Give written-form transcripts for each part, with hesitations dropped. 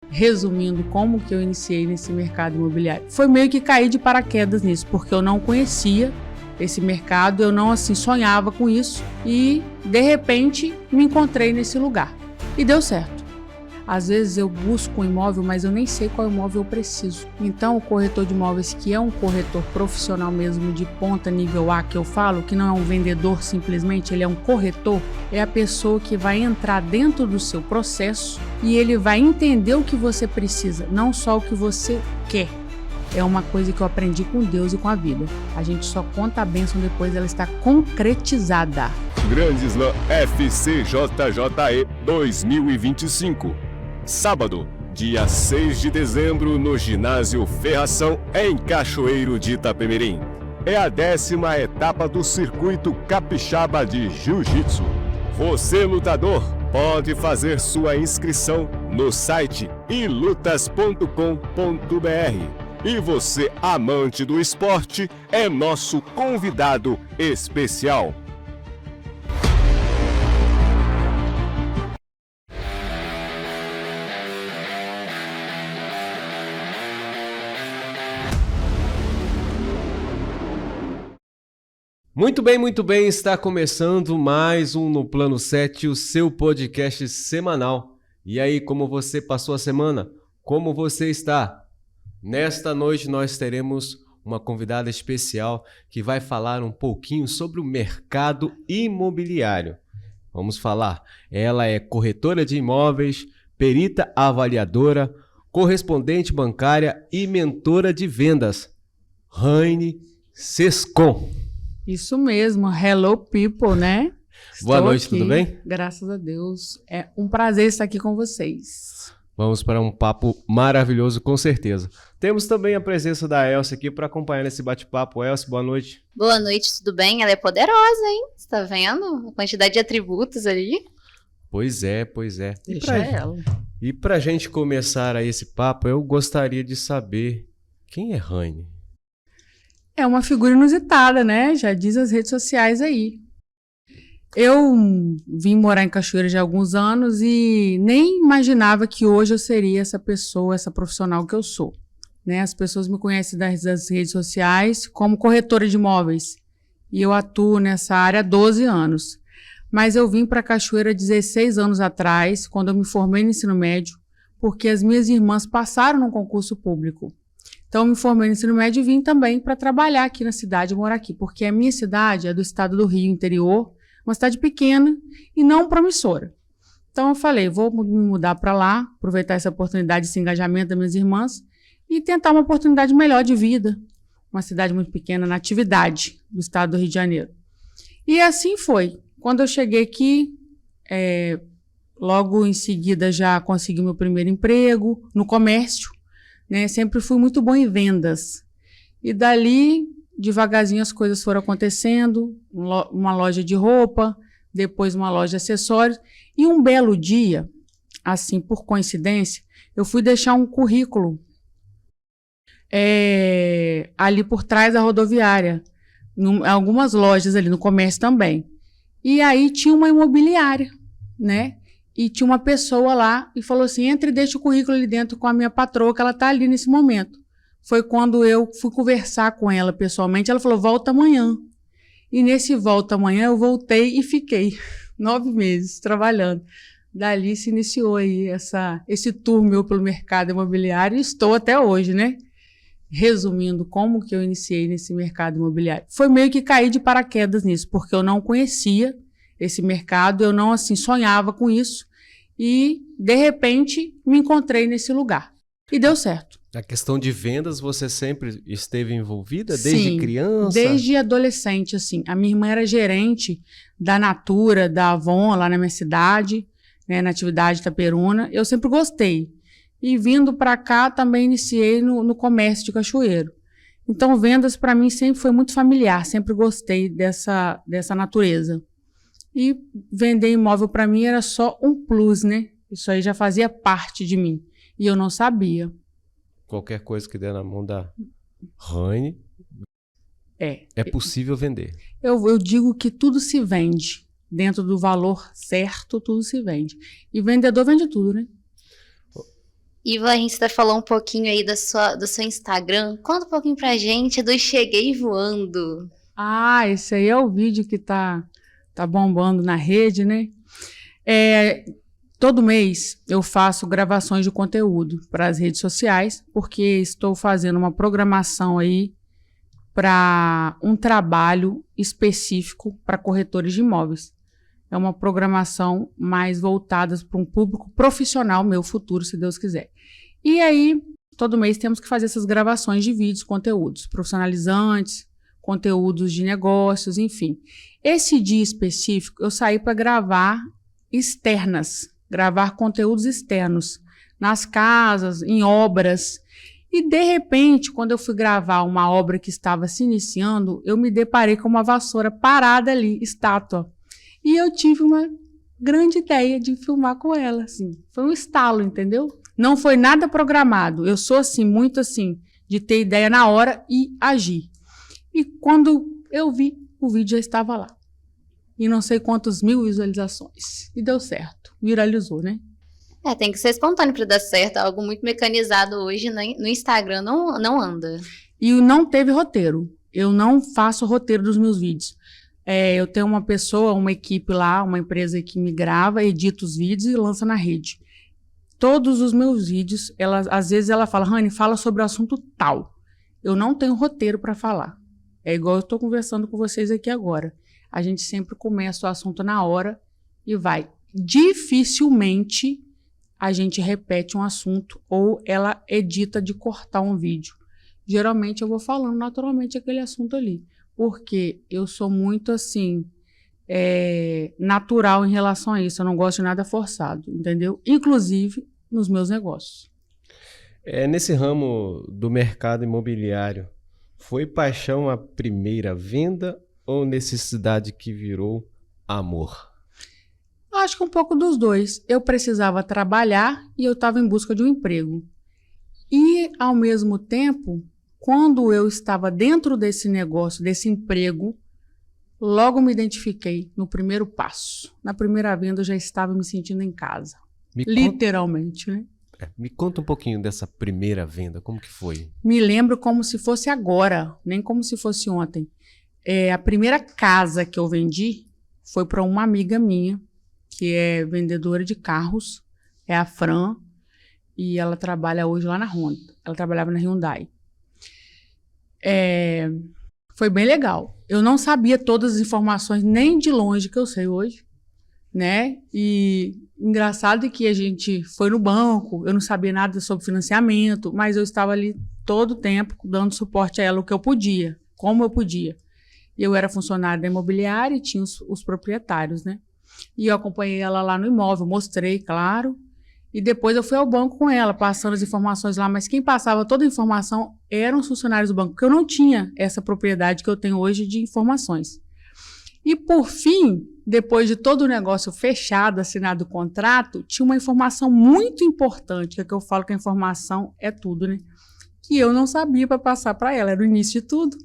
Resumindo, como que eu iniciei nesse mercado imobiliário? Foi meio que cair de paraquedas nisso, porque eu não conhecia esse mercado, eu não sonhava com isso e, de repente, me encontrei nesse lugar. E deu certo. Às vezes eu busco um imóvel, mas eu nem sei qual imóvel eu preciso. Então, o corretor de imóveis, que é um corretor profissional mesmo, de ponta nível A, que eu falo, que não é um vendedor simplesmente, ele é um corretor, é a pessoa que vai entrar dentro do seu processo e ele vai entender o que você precisa, não só o que você quer. É uma coisa que eu aprendi com Deus e com a vida. A gente só conta a bênção depois ela está concretizada. Grande Slam FCJJE 2025. Sábado, dia 6 de dezembro, no Ginásio Ferração, em Cachoeiro de Itapemirim. É a 10ª etapa do Circuito Capixaba de Jiu-Jitsu. Você, lutador, pode fazer sua inscrição no site ilutas.com.br. E você, amante do esporte, é nosso convidado especial. Muito bem, está começando mais um No Plano 7, o seu podcast semanal. E aí, como você passou a semana? Como você está? Nesta noite nós teremos uma convidada especial que vai falar um pouquinho sobre o mercado imobiliário. Vamos falar, ela é corretora de imóveis, perita avaliadora, correspondente bancária e mentora de vendas. Raine Sescon. Isso mesmo, hello people, né? Boa noite, tudo bem? Graças a Deus. É um prazer estar aqui com vocês. Vamos para um papo maravilhoso, com certeza. Temos também a presença da Elce aqui para acompanhar esse bate-papo. Elce, boa noite. Boa noite, tudo bem? Ela é poderosa, hein? Você tá vendo? A quantidade de atributos ali. Pois é. Deixa ela. E para a gente começar aí esse papo, eu gostaria de saber quem é Raine. É uma figura inusitada, né? Já diz as redes sociais aí. Eu vim morar em Cachoeira já há alguns anos e nem imaginava que hoje eu seria essa pessoa, essa profissional que eu sou, né? As pessoas me conhecem das redes sociais como corretora de imóveis e eu atuo nessa área há 12 anos. Mas eu vim para Cachoeira 16 anos atrás, quando eu me formei no ensino médio, porque as minhas irmãs passaram num concurso público. Então, eu me formei no ensino médio e vim também para trabalhar aqui na cidade, morar aqui, porque a minha cidade é do estado do Rio, interior, uma cidade pequena e não promissora. Então, eu falei, vou me mudar para lá, aproveitar essa oportunidade, esse engajamento das minhas irmãs e tentar uma oportunidade melhor de vida. Uma cidade muito pequena, na atividade do estado do Rio de Janeiro. E assim foi. Quando eu cheguei aqui, logo em seguida já consegui meu primeiro emprego no comércio, né? Sempre fui muito bom em vendas. E dali, devagarzinho, as coisas foram acontecendo. Uma loja de roupa, depois uma loja de acessórios. E um belo dia, assim, por coincidência, eu fui deixar um currículo ali por trás da rodoviária. Algumas lojas ali no comércio também. E aí tinha uma imobiliária, né? E tinha uma pessoa lá e falou assim, entra e deixa o currículo ali dentro com a minha patroa, que ela está ali nesse momento. Foi quando eu fui conversar com ela pessoalmente, ela falou, volta amanhã. E nesse volta amanhã eu voltei e fiquei 9 meses trabalhando. Dali se iniciou aí esse tour meu pelo mercado imobiliário e estou até hoje, né? Resumindo, como que eu iniciei nesse mercado imobiliário? Foi meio que cair de paraquedas nisso, porque eu não conhecia esse mercado, eu não sonhava com isso e, de repente, me encontrei nesse lugar. E deu certo. A questão de vendas, você sempre esteve envolvida desde Sim, criança? Desde adolescente, assim. A minha irmã era gerente da Natura, da Avon, lá na minha cidade, né, na atividade Itaperuna. Eu sempre gostei. E vindo para cá, também iniciei no comércio de Cachoeiro. Então, vendas para mim sempre foi muito familiar, sempre gostei dessa natureza. E vender imóvel para mim era só um plus, né? Isso aí já fazia parte de mim. E eu não sabia. Qualquer coisa que der na mão da Raine, é possível vender. Eu digo que tudo se vende. Dentro do valor certo, tudo se vende. E vendedor vende tudo, né? E a gente falou um pouquinho aí do seu Instagram. Conta um pouquinho pra gente do Cheguei Voando. Ah, esse aí é o vídeo que tá bombando na rede, né? Todo mês eu faço gravações de conteúdo para as redes sociais, porque estou fazendo uma programação aí para um trabalho específico para corretores de imóveis. É uma programação mais voltada para um público profissional, meu futuro, se Deus quiser. E aí, todo mês temos que fazer essas gravações de vídeos, conteúdos profissionalizantes, conteúdos de negócios, enfim. Esse dia específico, eu saí para gravar conteúdos externos, nas casas, em obras. E, de repente, quando eu fui gravar uma obra que estava se iniciando, eu me deparei com uma vassoura parada ali, estátua. E eu tive uma grande ideia de filmar com ela, assim. Foi um estalo, entendeu? Não foi nada programado. Eu sou, assim, muito assim, de ter ideia na hora e agir. E quando eu vi, o vídeo já estava lá. E não sei quantos mil visualizações. E deu certo. Viralizou, né? Tem que ser espontâneo para dar certo. Algo muito mecanizado hoje no Instagram não anda. E não teve roteiro. Eu não faço roteiro dos meus vídeos. Eu tenho uma pessoa, uma equipe lá, uma empresa que me grava, edita os vídeos e lança na rede. Todos os meus vídeos, às vezes ela fala, Rani, fala sobre o assunto tal. Eu não tenho roteiro para falar. É igual eu estou conversando com vocês aqui agora. A gente sempre começa o assunto na hora e vai. Dificilmente a gente repete um assunto ou ela edita de cortar um vídeo. Geralmente eu vou falando naturalmente aquele assunto ali. Porque eu sou muito, assim, natural em relação a isso. Eu não gosto de nada forçado, entendeu? Inclusive nos meus negócios. Nesse ramo do mercado imobiliário, foi paixão a primeira venda ou necessidade que virou amor? Acho que um pouco dos dois. Eu precisava trabalhar e eu estava em busca de um emprego. E, ao mesmo tempo, quando eu estava dentro desse negócio, desse emprego, logo me identifiquei no primeiro passo. Na primeira venda eu já estava me sentindo em casa. Literalmente, né? Me conta um pouquinho dessa primeira venda, como que foi? Me lembro como se fosse agora, nem como se fosse ontem. A primeira casa que eu vendi foi para uma amiga minha, que é vendedora de carros, é a Fran, e ela trabalha hoje lá na Honda. Ela trabalhava na Hyundai. Foi bem legal. Eu não sabia todas as informações, nem de longe que eu sei hoje, né? E engraçado que a gente foi no banco, eu não sabia nada sobre financiamento, mas eu estava ali todo o tempo dando suporte a ela, o que eu podia, como eu podia. Eu era funcionária da imobiliária e tinha os proprietários, né? E eu acompanhei ela lá no imóvel, mostrei, claro. E depois eu fui ao banco com ela, passando as informações lá. Mas quem passava toda a informação eram os funcionários do banco, porque eu não tinha essa propriedade que eu tenho hoje de informações. E, por fim, depois de todo o negócio fechado, assinado o contrato, tinha uma informação muito importante, que eu falo que a informação é tudo, né? Que eu não sabia para passar para ela, era o início de tudo.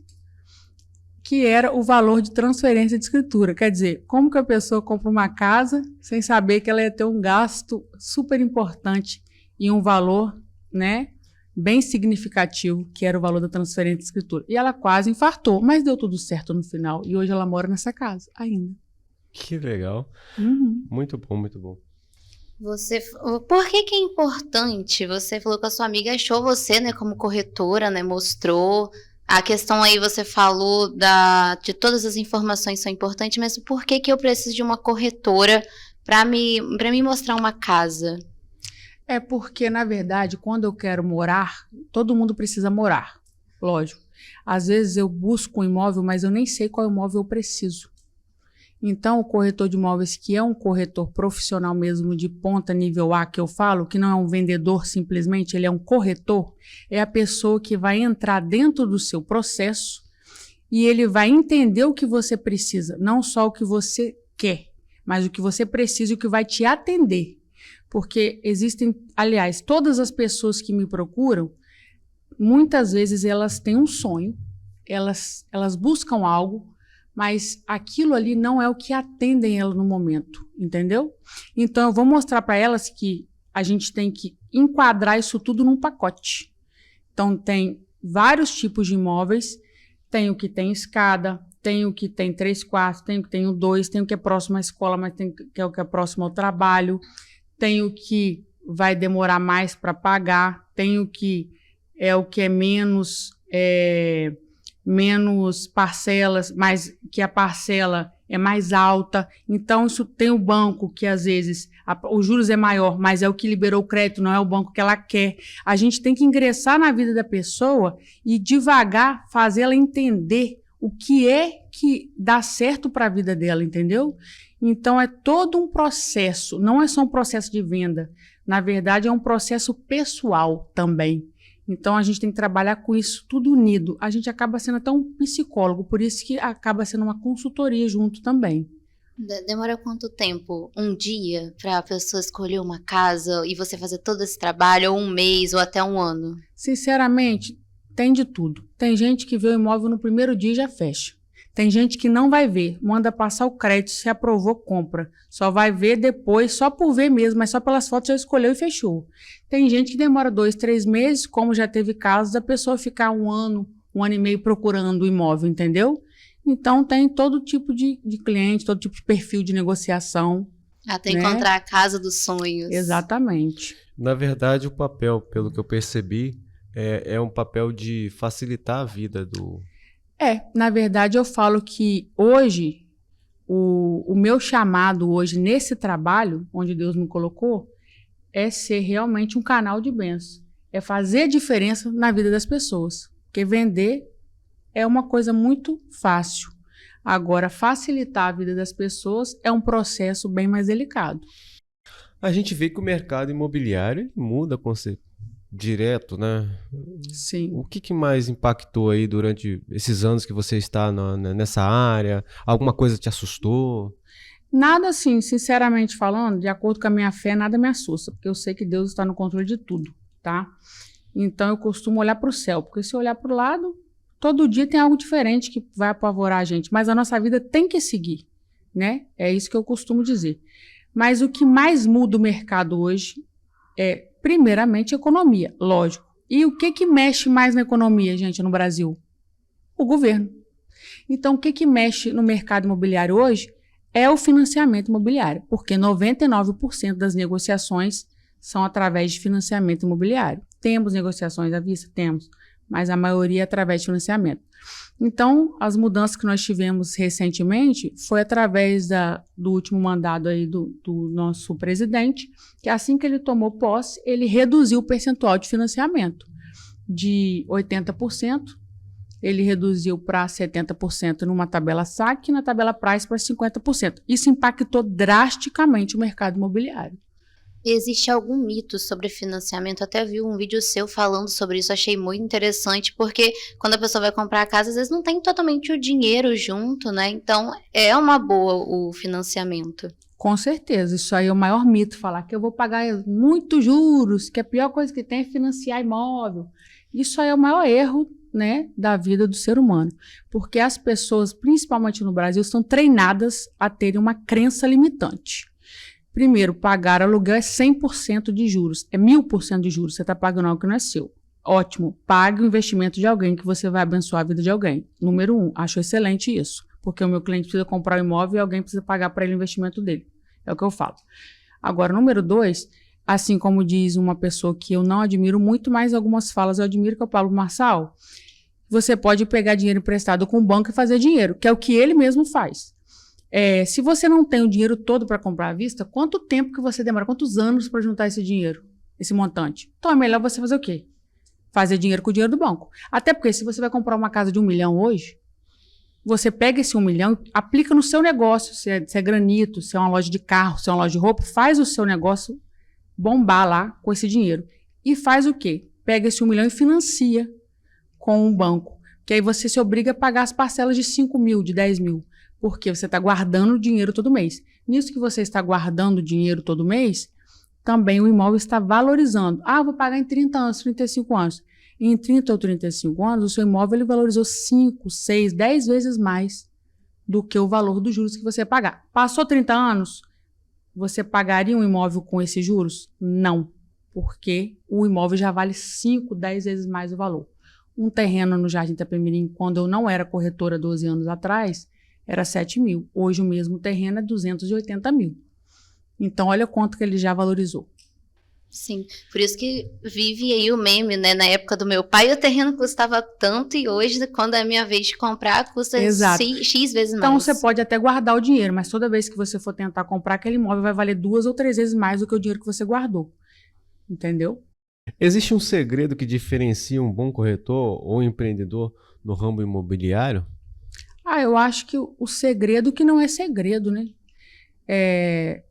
Que era o valor de transferência de escritura. Quer dizer, como que a pessoa compra uma casa sem saber que ela ia ter um gasto super importante e um valor, né, bem significativo, que era o valor da transferência de escritura. E ela quase infartou, mas deu tudo certo no final. E hoje ela mora nessa casa ainda. Que legal. Uhum. Muito bom, muito bom. Por que é importante? Você falou que a sua amiga achou você, né, como corretora, né, mostrou... A questão aí, você falou de todas as informações são importantes, mas por que eu preciso de uma corretora para me mostrar uma casa? É porque, na verdade, quando eu quero morar, todo mundo precisa morar, lógico. Às vezes eu busco um imóvel, mas eu nem sei qual imóvel eu preciso. Então, o corretor de imóveis, que é um corretor profissional mesmo de ponta nível A, que eu falo, que não é um vendedor simplesmente, ele é um corretor, é a pessoa que vai entrar dentro do seu processo e ele vai entender o que você precisa, não só o que você quer, mas o que você precisa e o que vai te atender. Porque existem, aliás, todas as pessoas que me procuram, muitas vezes elas têm um sonho, elas buscam algo, mas aquilo ali não é o que atendem ela no momento, entendeu? Então, eu vou mostrar para elas que a gente tem que enquadrar isso tudo num pacote. Então, tem vários tipos de imóveis, tem o que tem escada, tem o que tem 3 quartos, tem o que tem o 2, tem o que é próximo à escola, mas tem o que é próximo ao trabalho, tem o que vai demorar mais para pagar, tem o que é menos parcelas, mas que a parcela é mais alta. Então, isso tem o banco que, às vezes, os juros é maior, mas é o que liberou o crédito, não é o banco que ela quer. A gente tem que ingressar na vida da pessoa e, devagar, fazer ela entender o que é que dá certo para a vida dela, entendeu? Então, é todo um processo, não é só um processo de venda. Na verdade, é um processo pessoal também. Então, a gente tem que trabalhar com isso tudo unido. A gente acaba sendo até um psicólogo, por isso que acaba sendo uma consultoria junto também. Demora quanto tempo? Um dia para a pessoa escolher uma casa e você fazer todo esse trabalho, ou um mês, ou até um ano? Sinceramente, tem de tudo. Tem gente que vê o imóvel no primeiro dia e já fecha. Tem gente que não vai ver, manda passar o crédito, se aprovou, compra. Só vai ver depois, só por ver mesmo, mas só pelas fotos já escolheu e fechou. Tem gente que demora 2, 3 meses, como já teve casos da pessoa ficar um ano e meio procurando o imóvel, entendeu? Então tem todo tipo de cliente, todo tipo de perfil de negociação. Até encontrar a casa dos sonhos. Exatamente. Na verdade, o papel, pelo que eu percebi, é um papel de facilitar a vida do... Na verdade, eu falo que hoje, o meu chamado hoje nesse trabalho, onde Deus me colocou, é ser realmente um canal de bênção. É fazer diferença na vida das pessoas. Porque vender é uma coisa muito fácil. Agora, facilitar a vida das pessoas é um processo bem mais delicado. A gente vê que o mercado imobiliário muda direto, né? Sim. O que mais impactou aí durante esses anos que você está nessa área? Alguma coisa te assustou? Nada assim, sinceramente falando, de acordo com a minha fé, nada me assusta, porque eu sei que Deus está no controle de tudo, tá? Então eu costumo olhar para o céu, porque se eu olhar para o lado, todo dia tem algo diferente que vai apavorar a gente, mas a nossa vida tem que seguir, né? É isso que eu costumo dizer. Mas o que mais muda o mercado hoje é, primeiramente, economia, lógico. E o que mexe mais na economia, gente, no Brasil? O governo. Então, o que mexe no mercado imobiliário hoje é o financiamento imobiliário, porque 99% das negociações são através de financiamento imobiliário. Temos negociações à vista? Temos, mas a maioria é através de financiamento. Então, as mudanças que nós tivemos recentemente foi através do último mandado aí do nosso presidente, que assim que ele tomou posse, ele reduziu o percentual de financiamento de 80%, ele reduziu para 70% numa tabela SAC e na tabela Price para 50%. Isso impactou drasticamente o mercado imobiliário. Existe algum mito sobre financiamento? Até vi um vídeo seu falando sobre isso, achei muito interessante, porque quando a pessoa vai comprar a casa, às vezes não tem totalmente o dinheiro junto, né? Então, é uma boa o financiamento. Com certeza, isso aí é o maior mito, falar que eu vou pagar muitos juros, que a pior coisa que tem é financiar imóvel. Isso aí é o maior erro, né, da vida do ser humano, porque as pessoas, principalmente no Brasil, estão treinadas a terem uma crença limitante. Primeiro, pagar aluguel é 100% de juros, é 1000% de juros, você está pagando algo que não é seu. Ótimo, pague o investimento de alguém que você vai abençoar a vida de alguém. Número 1, acho excelente isso, porque o meu cliente precisa comprar um imóvel e alguém precisa pagar para ele o investimento dele, é o que eu falo. Agora, número 2, assim como diz uma pessoa que eu não admiro muito, mas algumas falas eu admiro, que é o Pablo Marçal, você pode pegar dinheiro emprestado com o banco e fazer dinheiro, que é o que ele mesmo faz. Se você não tem o dinheiro todo para comprar à vista, quanto tempo que você demora, quantos anos para juntar esse dinheiro, esse montante? Então é melhor você fazer o quê? Fazer dinheiro com o dinheiro do banco. Até porque se você vai comprar uma casa de 1 milhão hoje, você pega esse 1 milhão, aplica no seu negócio, se é granito, se é uma loja de carro, se é uma loja de roupa, faz o seu negócio bombar lá com esse dinheiro. E faz o quê? Pega esse 1 milhão e financia com um banco. Que aí você se obriga a pagar as parcelas de 5 mil, de 10 mil. Porque você está guardando dinheiro todo mês. Nisso que você está guardando dinheiro todo mês, também o imóvel está valorizando. Ah, vou pagar em 30 anos, 35 anos. Em 30 ou 35 anos, o seu imóvel ele valorizou 5, 6, 10 vezes mais do que o valor dos juros que você ia pagar. Passou 30 anos, você pagaria um imóvel com esses juros? Não, porque o imóvel já vale 5, 10 vezes mais o valor. Um terreno no Jardim Itapemirim, quando eu não era corretora 12 anos atrás, era 7 mil. Hoje o mesmo terreno é 280 mil. Então, olha quanto que ele já valorizou. Sim, por isso que vive aí o meme, né? Na época do meu pai, o terreno custava tanto e hoje, quando é a minha vez de comprar, custa X vezes mais. Então, você pode até guardar o dinheiro, mas toda vez que você for tentar comprar aquele imóvel, vai valer 2 ou 3 vezes mais do que o dinheiro que você guardou. Entendeu? Existe um segredo que diferencia um bom corretor ou empreendedor no ramo imobiliário? Eu acho que o segredo que não é segredo, né?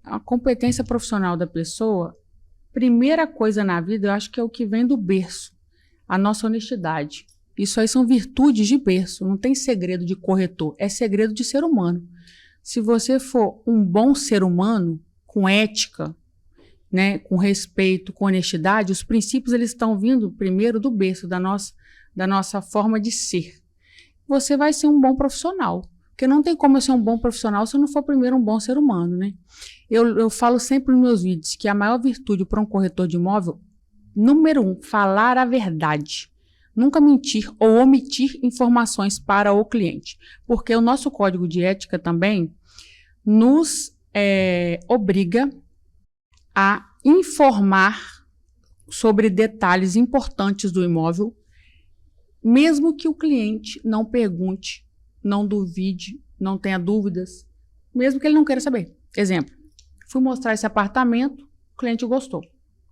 A competência profissional da pessoa. Primeira coisa na vida, eu acho que é o que vem do berço, a nossa honestidade. Isso aí são virtudes de berço, não tem segredo de corretor, é segredo de ser humano. Se você for um bom ser humano, com ética, né, com respeito, com honestidade, os princípios eles estão vindo primeiro do berço, da nossa forma de ser. Você vai ser um bom profissional. Porque não tem como eu ser um bom profissional se eu não for primeiro um bom ser humano, né? Eu falo sempre nos meus vídeos que a maior virtude para um corretor de imóvel, número 1, falar a verdade. Nunca mentir ou omitir informações para o cliente. Porque o nosso código de ética também nos obriga a informar sobre detalhes importantes do imóvel, mesmo que o cliente não pergunte, não duvide, não tenha dúvidas, mesmo que ele não queira saber. Exemplo, fui mostrar esse apartamento, o cliente gostou,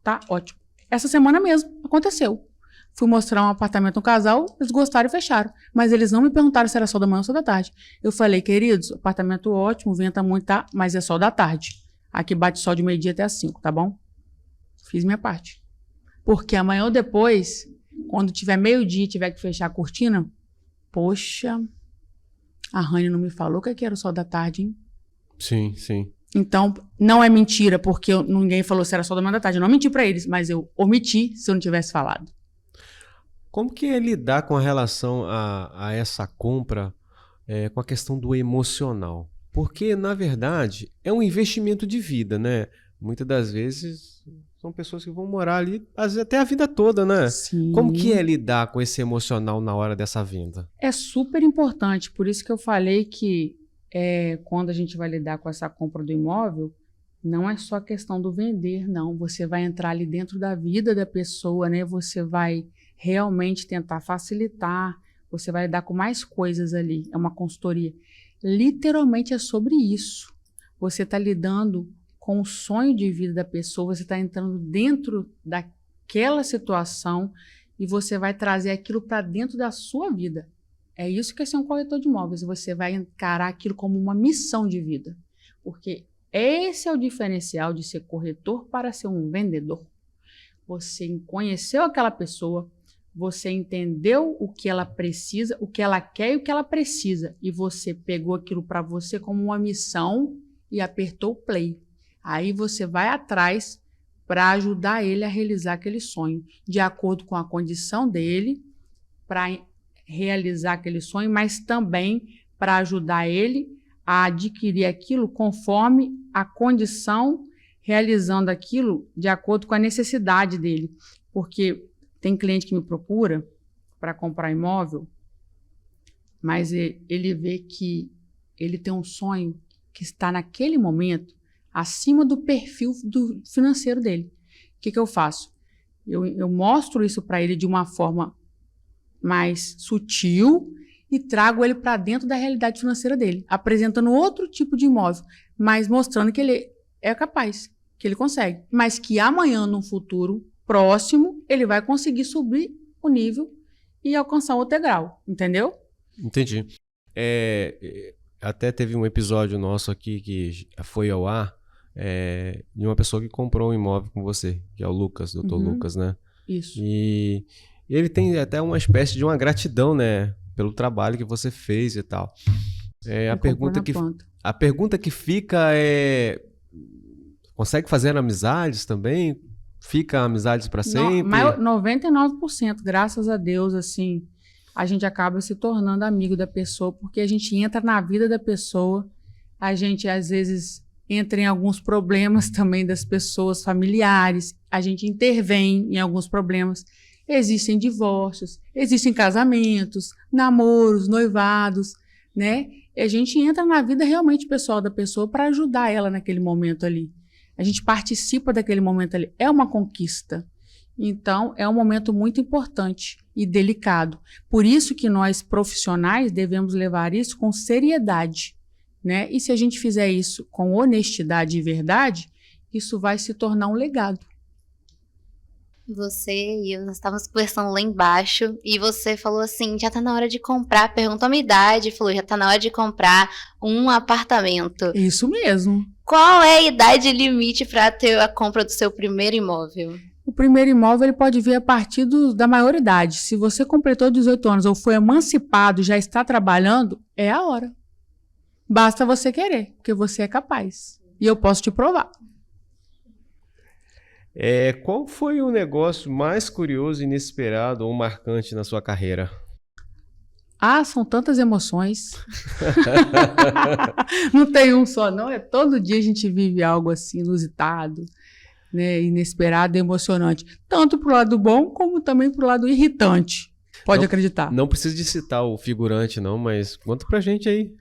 tá? Ótimo. Essa semana mesmo aconteceu. Fui mostrar um apartamento a um casal, eles gostaram e fecharam, mas eles não me perguntaram se era sol da manhã ou sol da tarde. Eu falei, queridos, apartamento ótimo, venta muito, tá? Mas é sol da tarde. Aqui bate sol de meio-dia até as 5, tá bom? Fiz minha parte. Porque amanhã ou depois, quando tiver meio-dia e tiver que fechar a cortina, poxa... A Rani não me falou que era o sol da tarde, hein? Sim, sim. Então, não é mentira, porque ninguém falou se era sol da manhã da tarde. Eu não menti para eles, mas eu omiti se eu não tivesse falado. Como que é lidar com a relação a essa compra com a questão do emocional? Porque, na verdade, é um investimento de vida, né? Muitas das vezes são pessoas que vão morar ali às vezes até a vida toda, né? Sim. Como que é lidar com esse emocional na hora dessa venda? É super importante, por isso que eu falei que quando a gente vai lidar com essa compra do imóvel, não é só a questão do vender, não. Você vai entrar ali dentro da vida da pessoa, né? Você vai realmente tentar facilitar, você vai lidar com mais coisas ali. É uma consultoria. Literalmente é sobre isso. Você está lidando com o sonho de vida da pessoa, você está entrando dentro daquela situação e você vai trazer aquilo para dentro da sua vida. É isso que é ser um corretor de imóveis. Você vai encarar aquilo como uma missão de vida. Porque esse é o diferencial de ser corretor para ser um vendedor. Você conheceu aquela pessoa, você entendeu o que ela precisa, o que ela quer e o que ela precisa. E você pegou aquilo para você como uma missão e apertou o play. Aí você vai atrás para ajudar ele a realizar aquele sonho, de acordo com a condição dele, para realizar aquele sonho, mas também para ajudar ele a adquirir aquilo conforme a condição, realizando aquilo de acordo com a necessidade dele. Porque tem cliente que me procura para comprar imóvel, mas ele vê que ele tem um sonho que está naquele momento acima do perfil financeiro dele. O que eu faço? Eu mostro isso para ele de uma forma mais sutil e trago ele para dentro da realidade financeira dele, apresentando outro tipo de imóvel, mas mostrando que ele é capaz, que ele consegue, mas que amanhã, num futuro próximo, ele vai conseguir subir o nível e alcançar outro degrau, entendeu? Entendi. Até teve um episódio nosso aqui que foi ao ar, de uma pessoa que comprou um imóvel com você, que é o Lucas, Dr. Lucas, né? Isso. E ele tem até uma espécie de uma gratidão, né? Pelo trabalho que você fez e tal. A pergunta que fica é... Consegue fazer amizades também? Fica amizades para sempre? 99%, graças a Deus, assim, a gente acaba se tornando amigo da pessoa, porque a gente entra na vida da pessoa, a gente às vezes entra em alguns problemas também das pessoas familiares, a gente intervém em alguns problemas. Existem divórcios, existem casamentos, namoros, noivados, né? E a gente entra na vida realmente pessoal da pessoa para ajudar ela naquele momento ali. A gente participa daquele momento ali. É uma conquista. Então, é um momento muito importante e delicado. Por isso que nós, profissionais, devemos levar isso com seriedade, né? E se a gente fizer isso com honestidade e verdade, isso vai se tornar um legado. Você e eu, nós estávamos conversando lá embaixo e você falou assim, já tá na hora de comprar, perguntou a minha idade, falou, já tá na hora de comprar um apartamento. Isso mesmo. Qual é a idade limite para ter a compra do seu primeiro imóvel? O primeiro imóvel ele pode vir a partir da maioridade. Se você completou 18 anos ou foi emancipado, já está trabalhando, é a hora. Basta você querer, porque você é capaz. E eu posso te provar. Qual foi o negócio mais curioso, inesperado ou marcante na sua carreira? Ah, são tantas emoções. Não tem um só, não. É todo dia a gente vive algo assim, inusitado, né, inesperado e emocionante. Tanto pro lado bom, como também pro lado irritante. Pode acreditar. Não precisa de citar o figurante, não, mas conta pra gente aí.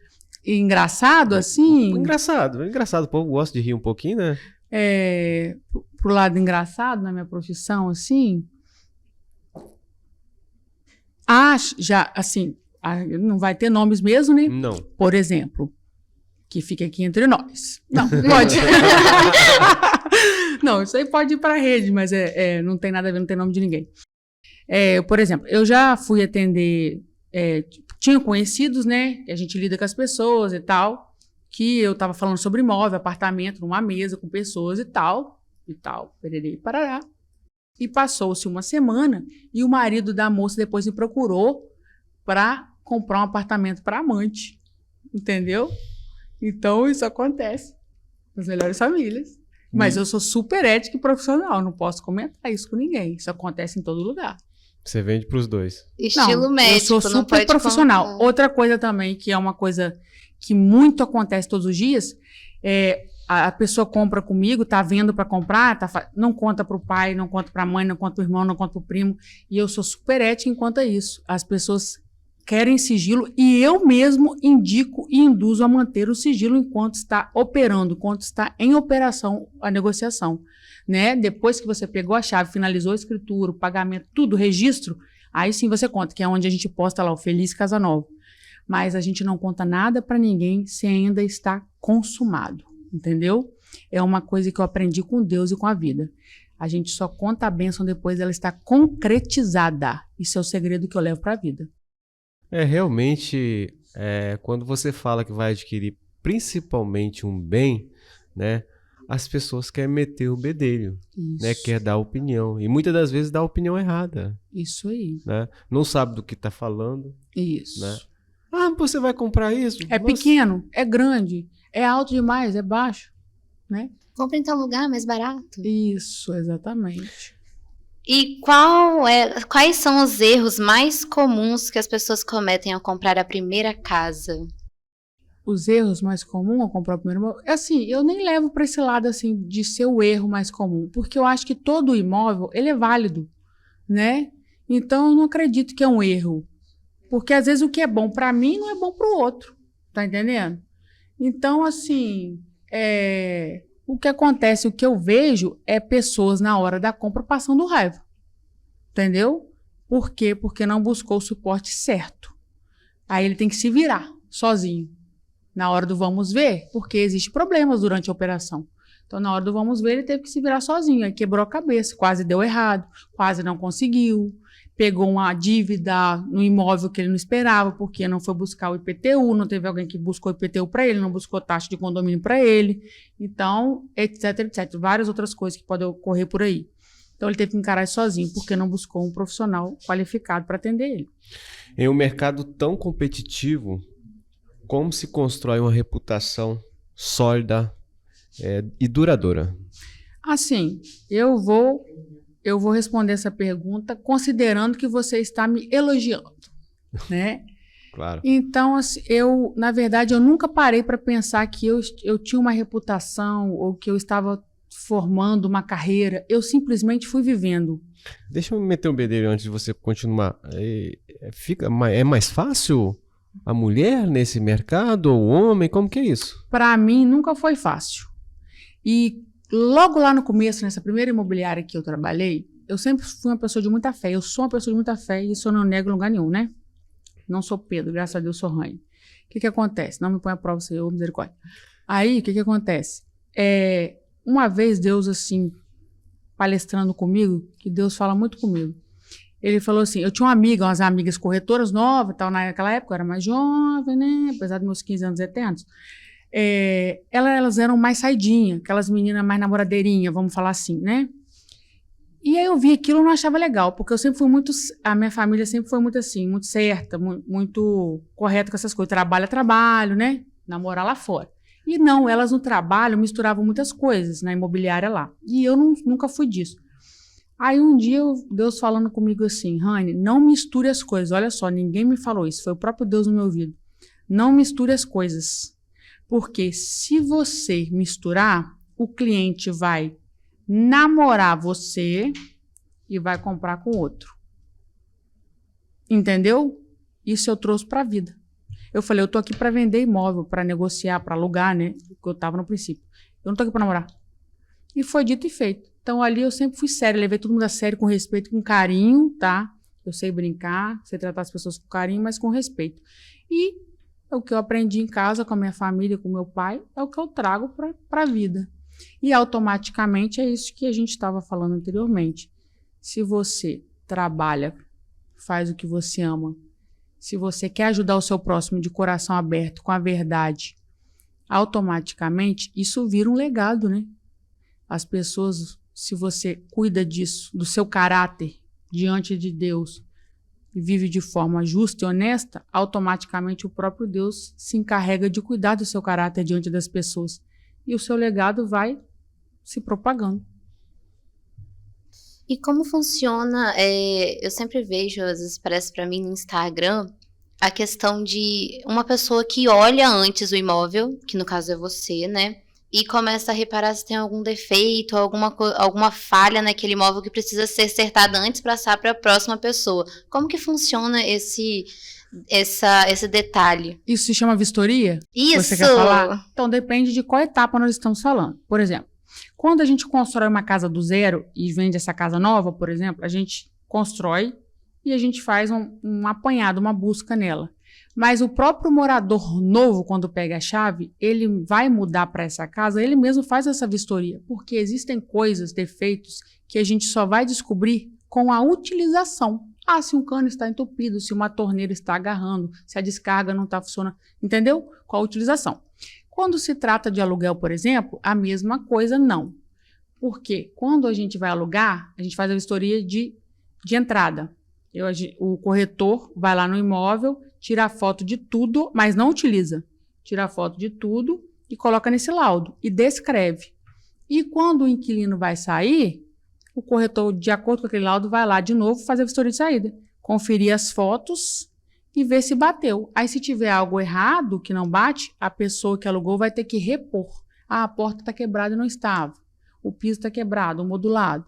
E engraçado, assim... Engraçado. O povo gosta de rir um pouquinho, né? Pro lado engraçado na minha profissão, assim... já, assim, não vai ter nomes mesmo, né? Não. Por exemplo, que fica aqui entre nós. Não, pode. Não, isso aí pode ir para a rede, mas não tem nada a ver, não tem nome de ninguém. Por exemplo, eu já fui atender, tinha conhecidos, né? Que a gente lida com as pessoas e tal, que eu estava falando sobre imóvel, apartamento, numa mesa com pessoas e tal, pererê e parará. E passou-se uma semana e o marido da moça depois me procurou para comprar um apartamento para amante, entendeu? Então, isso acontece nas melhores famílias. Mas eu sou super ética e profissional, não posso comentar isso com ninguém. Isso acontece em todo lugar. Você vende para os dois. Estilo médico, eu sou super profissional. Contar. Outra coisa também, que é uma coisa que muito acontece todos os dias, a pessoa compra comigo, tá vendo para comprar, não conta pro pai, não conta pra mãe, não conta pro irmão, não conta pro primo. E eu sou super ética enquanto a isso. As pessoas querem sigilo e eu mesmo indico e induzo a manter o sigilo enquanto está operando, enquanto está em operação a negociação, né? Depois que você pegou a chave, finalizou a escritura, o pagamento, tudo, o registro, aí sim você conta, que é onde a gente posta lá o Feliz Casa Nova. Mas a gente não conta nada para ninguém se ainda está consumado, entendeu? É uma coisa que eu aprendi com Deus e com a vida. A gente só conta a bênção depois dela estar concretizada. Isso é o segredo que eu levo para a vida. Realmente, quando você fala que vai adquirir principalmente um bem, né, as pessoas querem meter o bedelho, né, quer dar opinião. E muitas das vezes dá a opinião errada. Isso aí. Né? Não sabe do que está falando. Isso. Né? Você vai comprar isso? Pequeno, é grande, é alto demais, é baixo, né? Compra em tal lugar, mais barato. Isso, exatamente. E quais são os erros mais comuns que as pessoas cometem ao comprar a primeira casa? Os erros mais comuns ao comprar o primeiro imóvel? Assim, eu nem levo para esse lado assim de ser o erro mais comum, porque eu acho que todo imóvel, ele é válido, né? Então, eu não acredito que é um erro. Porque, às vezes, o que é bom para mim não é bom para o outro, tá entendendo? Então, assim, o que acontece, o que eu vejo é pessoas na hora da compra passando raiva, entendeu? Por quê? Porque não buscou o suporte certo. Aí ele tem que se virar sozinho. Na hora do vamos ver, porque existem problemas durante a operação. Então, na hora do vamos ver, ele teve que se virar sozinho. Aí quebrou a cabeça, quase deu errado, quase não conseguiu. Pegou uma dívida no imóvel que ele não esperava, porque não foi buscar o IPTU, não teve alguém que buscou o IPTU para ele, não buscou taxa de condomínio para ele. Então, etc, etc. Várias outras coisas que podem ocorrer por aí. Então, ele teve que encarar isso sozinho, porque não buscou um profissional qualificado para atender ele. Em um mercado tão competitivo, como se constrói uma reputação sólida e duradoura? Assim, eu vou responder essa pergunta considerando que você está me elogiando, né? Claro. Então, assim, na verdade, eu nunca parei para pensar que eu tinha uma reputação ou que eu estava formando uma carreira. Eu simplesmente fui vivendo. Deixa eu meter um bedelho antes de você continuar. É mais fácil a mulher nesse mercado ou o homem? Como que é isso? Para mim, nunca foi fácil. E logo lá no começo, nessa primeira imobiliária que eu trabalhei, eu sempre fui uma pessoa de muita fé. Eu sou uma pessoa de muita fé e isso eu não nego em lugar nenhum, né? Não sou Pedro, graças a Deus sou Rani. O que acontece? Não me põe à prova, Senhor, misericórdia. Aí, o que acontece? Uma vez Deus, assim, palestrando comigo, que Deus fala muito comigo. Ele falou assim, eu tinha uma amiga, umas amigas corretoras novas, tal, naquela época eu era mais jovem, né? Apesar dos meus 15 anos eternos. Elas eram mais saidinhas, aquelas meninas mais namoradeirinhas, vamos falar assim, né? E aí eu vi aquilo e não achava legal, porque eu sempre fui a minha família sempre foi muito assim, muito certa, muito correta com essas coisas. Trabalho é trabalho, né? Namorar lá fora. E não, elas no trabalho misturavam muitas coisas na imobiliária lá. E eu nunca fui disso. Aí um dia Deus falando comigo assim, Rani, não misture as coisas. Olha só, ninguém me falou isso, foi o próprio Deus no meu ouvido. Não misture as coisas. Porque se você misturar, o cliente vai namorar você e vai comprar com outro. Entendeu? Isso eu trouxe para a vida. Eu falei, eu tô aqui para vender imóvel, para negociar, para alugar, né? Porque eu tava no princípio. Eu não tô aqui para namorar. E foi dito e feito. Então ali eu sempre fui séria, levei todo mundo a sério, com respeito, com carinho, tá? Eu sei brincar, sei tratar as pessoas com carinho, mas com respeito. E o que eu aprendi em casa, com a minha família, com meu pai, é o que eu trago para a vida. E automaticamente é isso que a gente estava falando anteriormente. Se você trabalha, faz o que você ama, se você quer ajudar o seu próximo de coração aberto, com a verdade, automaticamente isso vira um legado, né? As pessoas, se você cuida disso, do seu caráter diante de Deus e vive de forma justa e honesta, automaticamente o próprio Deus se encarrega de cuidar do seu caráter diante das pessoas. E o seu legado vai se propagando. E como funciona, eu sempre vejo, às vezes parece para mim no Instagram, a questão de uma pessoa que olha antes o imóvel, que no caso é você, né? E começa a reparar se tem algum defeito, alguma falha naquele imóvel que precisa ser acertada antes para passar para a próxima pessoa. Como que funciona esse detalhe? Isso se chama vistoria? Isso! Você quer falar? Então, depende de qual etapa nós estamos falando. Por exemplo, quando a gente constrói uma casa do zero e vende essa casa nova, por exemplo, a gente constrói e a gente faz um apanhado, uma busca nela. Mas o próprio morador novo, quando pega a chave, ele vai mudar para essa casa, ele mesmo faz essa vistoria, porque existem coisas, defeitos, que a gente só vai descobrir com a utilização. Ah, se um cano está entupido, se uma torneira está agarrando, se a descarga não está funcionando, entendeu? Com a utilização. Quando se trata de aluguel, por exemplo, a mesma coisa não. Porque quando a gente vai alugar, a gente faz a vistoria de entrada. O corretor vai lá no imóvel, tira a foto de tudo, mas não utiliza. Tira a foto de tudo e coloca nesse laudo e descreve. E quando o inquilino vai sair, o corretor, de acordo com aquele laudo, vai lá de novo fazer a vistoria de saída. Conferir as fotos e ver se bateu. Aí, se tiver algo errado que não bate, a pessoa que alugou vai ter que repor. Ah, a porta está quebrada e não estava. O piso está quebrado, modulado.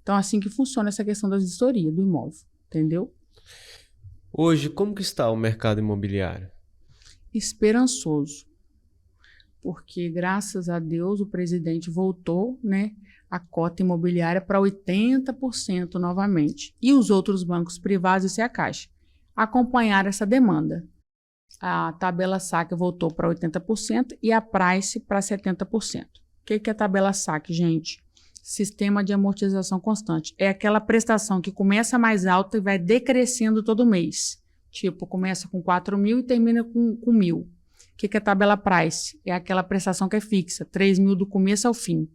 Então, assim que funciona essa questão da vistoria do imóvel. Entendeu? Hoje, como que está o mercado imobiliário? Esperançoso. Porque, graças a Deus, o presidente voltou, né, a cota imobiliária para 80% novamente. E os outros bancos privados e a Caixa acompanharam essa demanda. A tabela saque voltou para 80% e a price para 70%. O que é a tabela saque, gente? Sistema de amortização constante. É aquela prestação que começa mais alta e vai decrescendo todo mês. Tipo, começa com 4.000 e termina com 1.000. O que é a tabela price? É aquela prestação que é fixa, 3.000 do começo ao fim.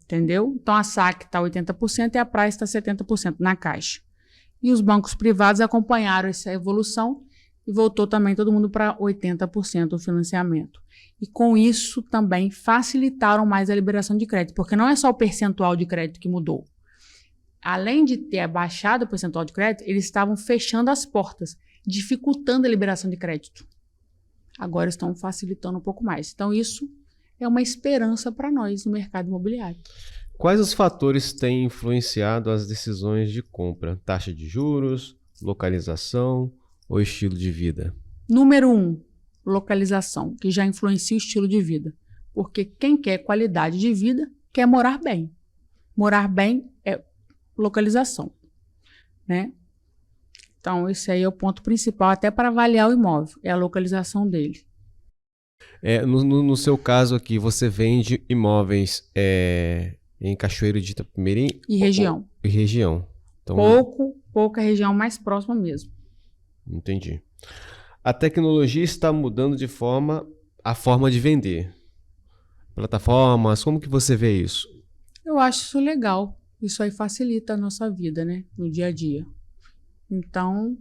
Entendeu? Então, a saque está 80% e a price está 70% na Caixa. E os bancos privados acompanharam essa evolução e voltou também todo mundo para 80% o financiamento. E com isso também facilitaram mais a liberação de crédito, porque não é só o percentual de crédito que mudou. Além de ter abaixado o percentual de crédito, eles estavam fechando as portas. dificultando a liberação de crédito. Agora estão facilitando um pouco mais. Então, isso é uma esperança para nós no mercado imobiliário. Quais os fatores têm influenciado as decisões de compra? Taxa de juros, localização ou estilo de vida? Número 1, localização, que já influencia o estilo de vida. Porque quem quer qualidade de vida quer morar bem. Morar bem é localização, né? Então, esse aí é o ponto principal, até para avaliar o imóvel, é a localização dele. No seu caso aqui, você vende imóveis em Cachoeiro de Itapemirim? E região. E região. Então, Pouca região mais próxima mesmo. Entendi. A tecnologia está mudando a forma de vender. Plataformas, como que você vê isso? Eu acho isso legal. Isso aí facilita a nossa vida, né? No dia a dia. Então,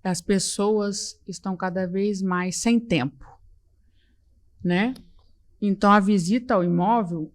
as pessoas estão cada vez mais sem tempo, né? Então, a visita ao imóvel,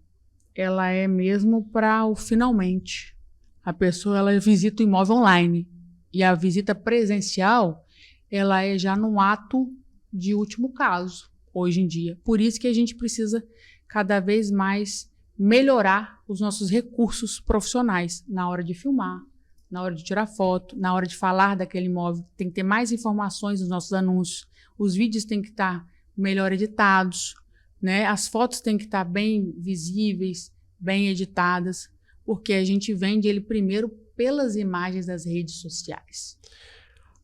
ela é mesmo para o finalmente. A pessoa, ela visita o imóvel online. E a visita presencial, ela é já no ato de último caso, hoje em dia. Por isso que a gente precisa cada vez mais melhorar os nossos recursos profissionais na hora de filmar, na hora de tirar foto, na hora de falar daquele imóvel. Tem que ter mais informações nos nossos anúncios. Os vídeos têm que estar melhor editados, né? As fotos têm que estar bem visíveis, bem editadas, porque a gente vende ele primeiro pelas imagens das redes sociais.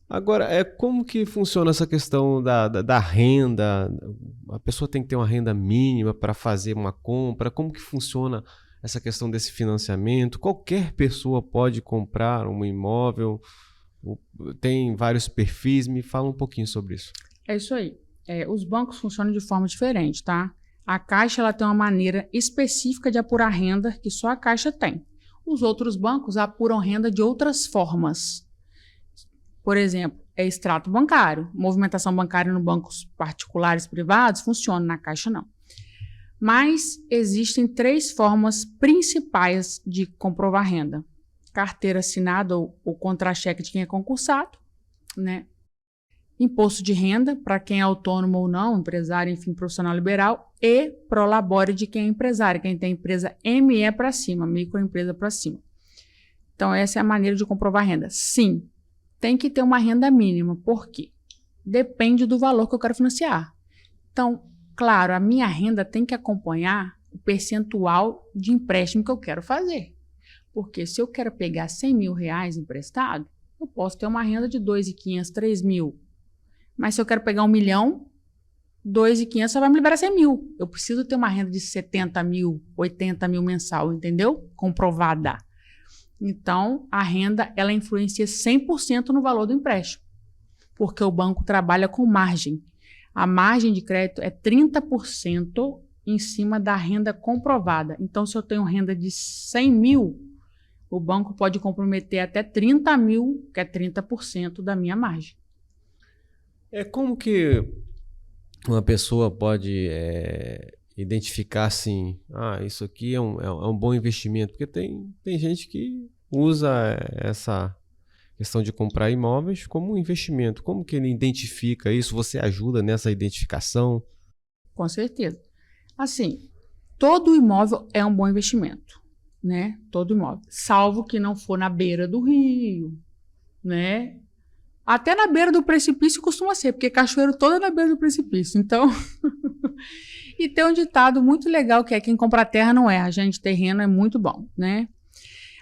Agora, como que funciona essa questão da renda? A pessoa tem que ter uma renda mínima para fazer uma compra? Como que funciona essa questão desse financiamento? Qualquer pessoa pode comprar um imóvel? Tem vários perfis? Me fala um pouquinho sobre isso. É isso aí. Os bancos funcionam de forma diferente, tá? A Caixa ela tem uma maneira específica de apurar renda que só a Caixa tem. Os outros bancos apuram renda de outras formas. Por exemplo, extrato bancário. Movimentação bancária no bancos particulares privados funciona, na Caixa não. Mas existem 3 formas principais de comprovar renda. Carteira assinada ou contra-cheque de quem é concursado, né? Imposto de renda, para quem é autônomo ou não, empresário, enfim, profissional liberal, e prolabore de quem é empresário, quem tem empresa ME para cima, microempresa para cima. Então, essa é a maneira de comprovar renda. Sim, tem que ter uma renda mínima. Por quê? Depende do valor que eu quero financiar. Então, claro, a minha renda tem que acompanhar o percentual de empréstimo que eu quero fazer. Porque se eu quero pegar R$100 mil emprestado, eu posso ter uma renda de 2.500, 3 mil. Mas se eu quero pegar 1 milhão, 2.500 só vai me liberar 100 mil. Eu preciso ter uma renda de 70 mil, 80 mil mensal, entendeu? Comprovada. Então, a renda, ela influencia 100% no valor do empréstimo. Porque o banco trabalha com margem. A margem de crédito é 30% em cima da renda comprovada. Então, se eu tenho renda de 100 mil, o banco pode comprometer até 30 mil, que é 30% da minha margem. Como que uma pessoa pode identificar assim, isso aqui é um bom investimento? Porque tem gente que usa essa questão de comprar imóveis como um investimento. Como que ele identifica isso? Você ajuda nessa identificação? Com certeza. Assim, todo imóvel é um bom investimento, né? Todo imóvel. Salvo que não for na beira do rio, né? Até na beira do precipício costuma ser, porque Cachoeiro todo é na beira do precipício. Então, e tem um ditado muito legal que é: quem compra terra não erra, gente, terreno é muito bom, né?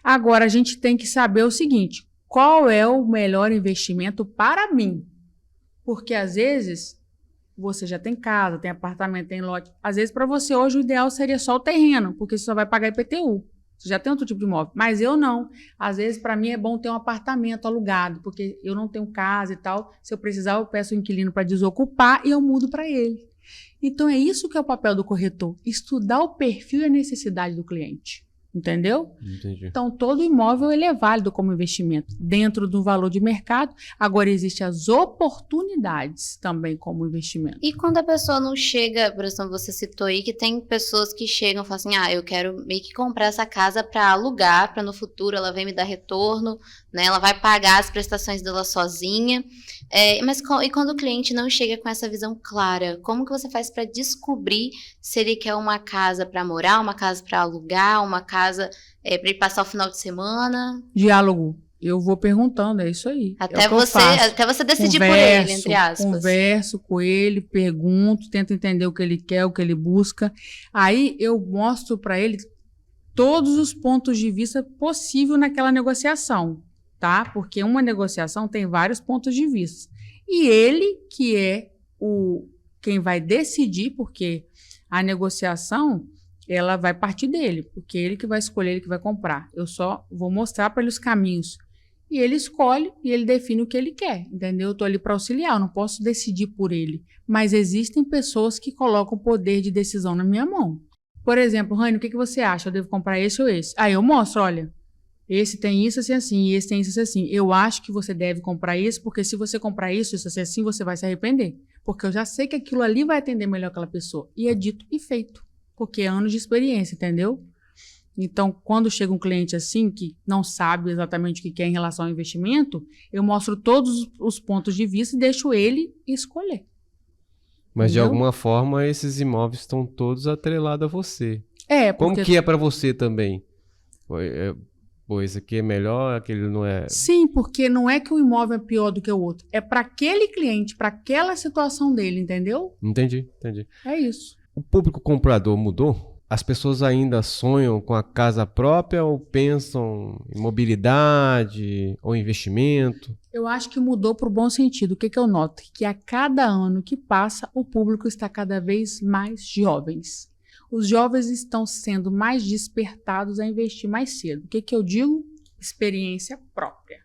Agora, a gente tem que saber o seguinte: qual é o melhor investimento para mim? Porque às vezes você já tem casa, tem apartamento, tem lote. Às vezes para você hoje o ideal seria só o terreno, porque você só vai pagar IPTU. Você já tem outro tipo de imóvel, mas eu não. Às vezes, para mim, é bom ter um apartamento alugado, porque eu não tenho casa e tal. Se eu precisar, eu peço o inquilino para desocupar e eu mudo para ele. Então, é isso que é o papel do corretor: estudar o perfil e a necessidade do cliente. Entendeu? Entendi. Então, todo imóvel ele é válido como investimento dentro do valor de mercado. Agora, existem as oportunidades também como investimento. E quando a pessoa não chega, por exemplo, você citou aí que tem pessoas que chegam e falam assim: eu quero meio que comprar essa casa para alugar, para no futuro ela venha me dar retorno, né? Ela vai pagar as prestações dela sozinha. Mas e quando o cliente não chega com essa visão clara, como que você faz para descobrir se ele quer uma casa para morar, uma casa para alugar, uma casa para ele passar o final de semana? Diálogo. Eu vou perguntando, é isso aí. Até você decidir por ele, entre aspas. Converso com ele, pergunto, tento entender o que ele quer, o que ele busca. Aí eu mostro para ele todos os pontos de vista possível naquela negociação, tá? Porque uma negociação tem vários pontos de vista. E ele que é quem vai decidir, porque a negociação ela vai partir dele, porque ele que vai escolher, ele que vai comprar. Eu só vou mostrar para ele os caminhos. E ele escolhe e ele define o que ele quer, entendeu? Eu estou ali para auxiliar, eu não posso decidir por ele. Mas existem pessoas que colocam o poder de decisão na minha mão. Por exemplo, Rani, o que você acha? Eu devo comprar esse ou esse? Aí eu mostro, olha, esse tem isso assim, assim, e esse tem isso assim. Eu acho que você deve comprar esse, porque se você comprar isso assim, você vai se arrepender. Porque eu já sei que aquilo ali vai atender melhor aquela pessoa. E é dito e feito, porque é anos de experiência, entendeu? Então, quando chega um cliente assim, que não sabe exatamente o que quer em relação ao investimento, eu mostro todos os pontos de vista e deixo ele escolher. Mas, entendeu? de alguma forma, esses imóveis estão todos atrelados a você. Porque... Como que é para você também? Pô, esse aqui é melhor, aquele não é... Sim, porque não é que o imóvel é pior do que o outro. É para aquele cliente, para aquela situação dele, entendeu? Entendi. É isso. O público comprador mudou? As pessoas ainda sonham com a casa própria ou pensam em mobilidade ou investimento? Eu acho que mudou para o bom sentido. O que eu noto? Que a cada ano que passa, o público está cada vez mais jovens. Os jovens estão sendo mais despertados a investir mais cedo. O que eu digo? Experiência própria.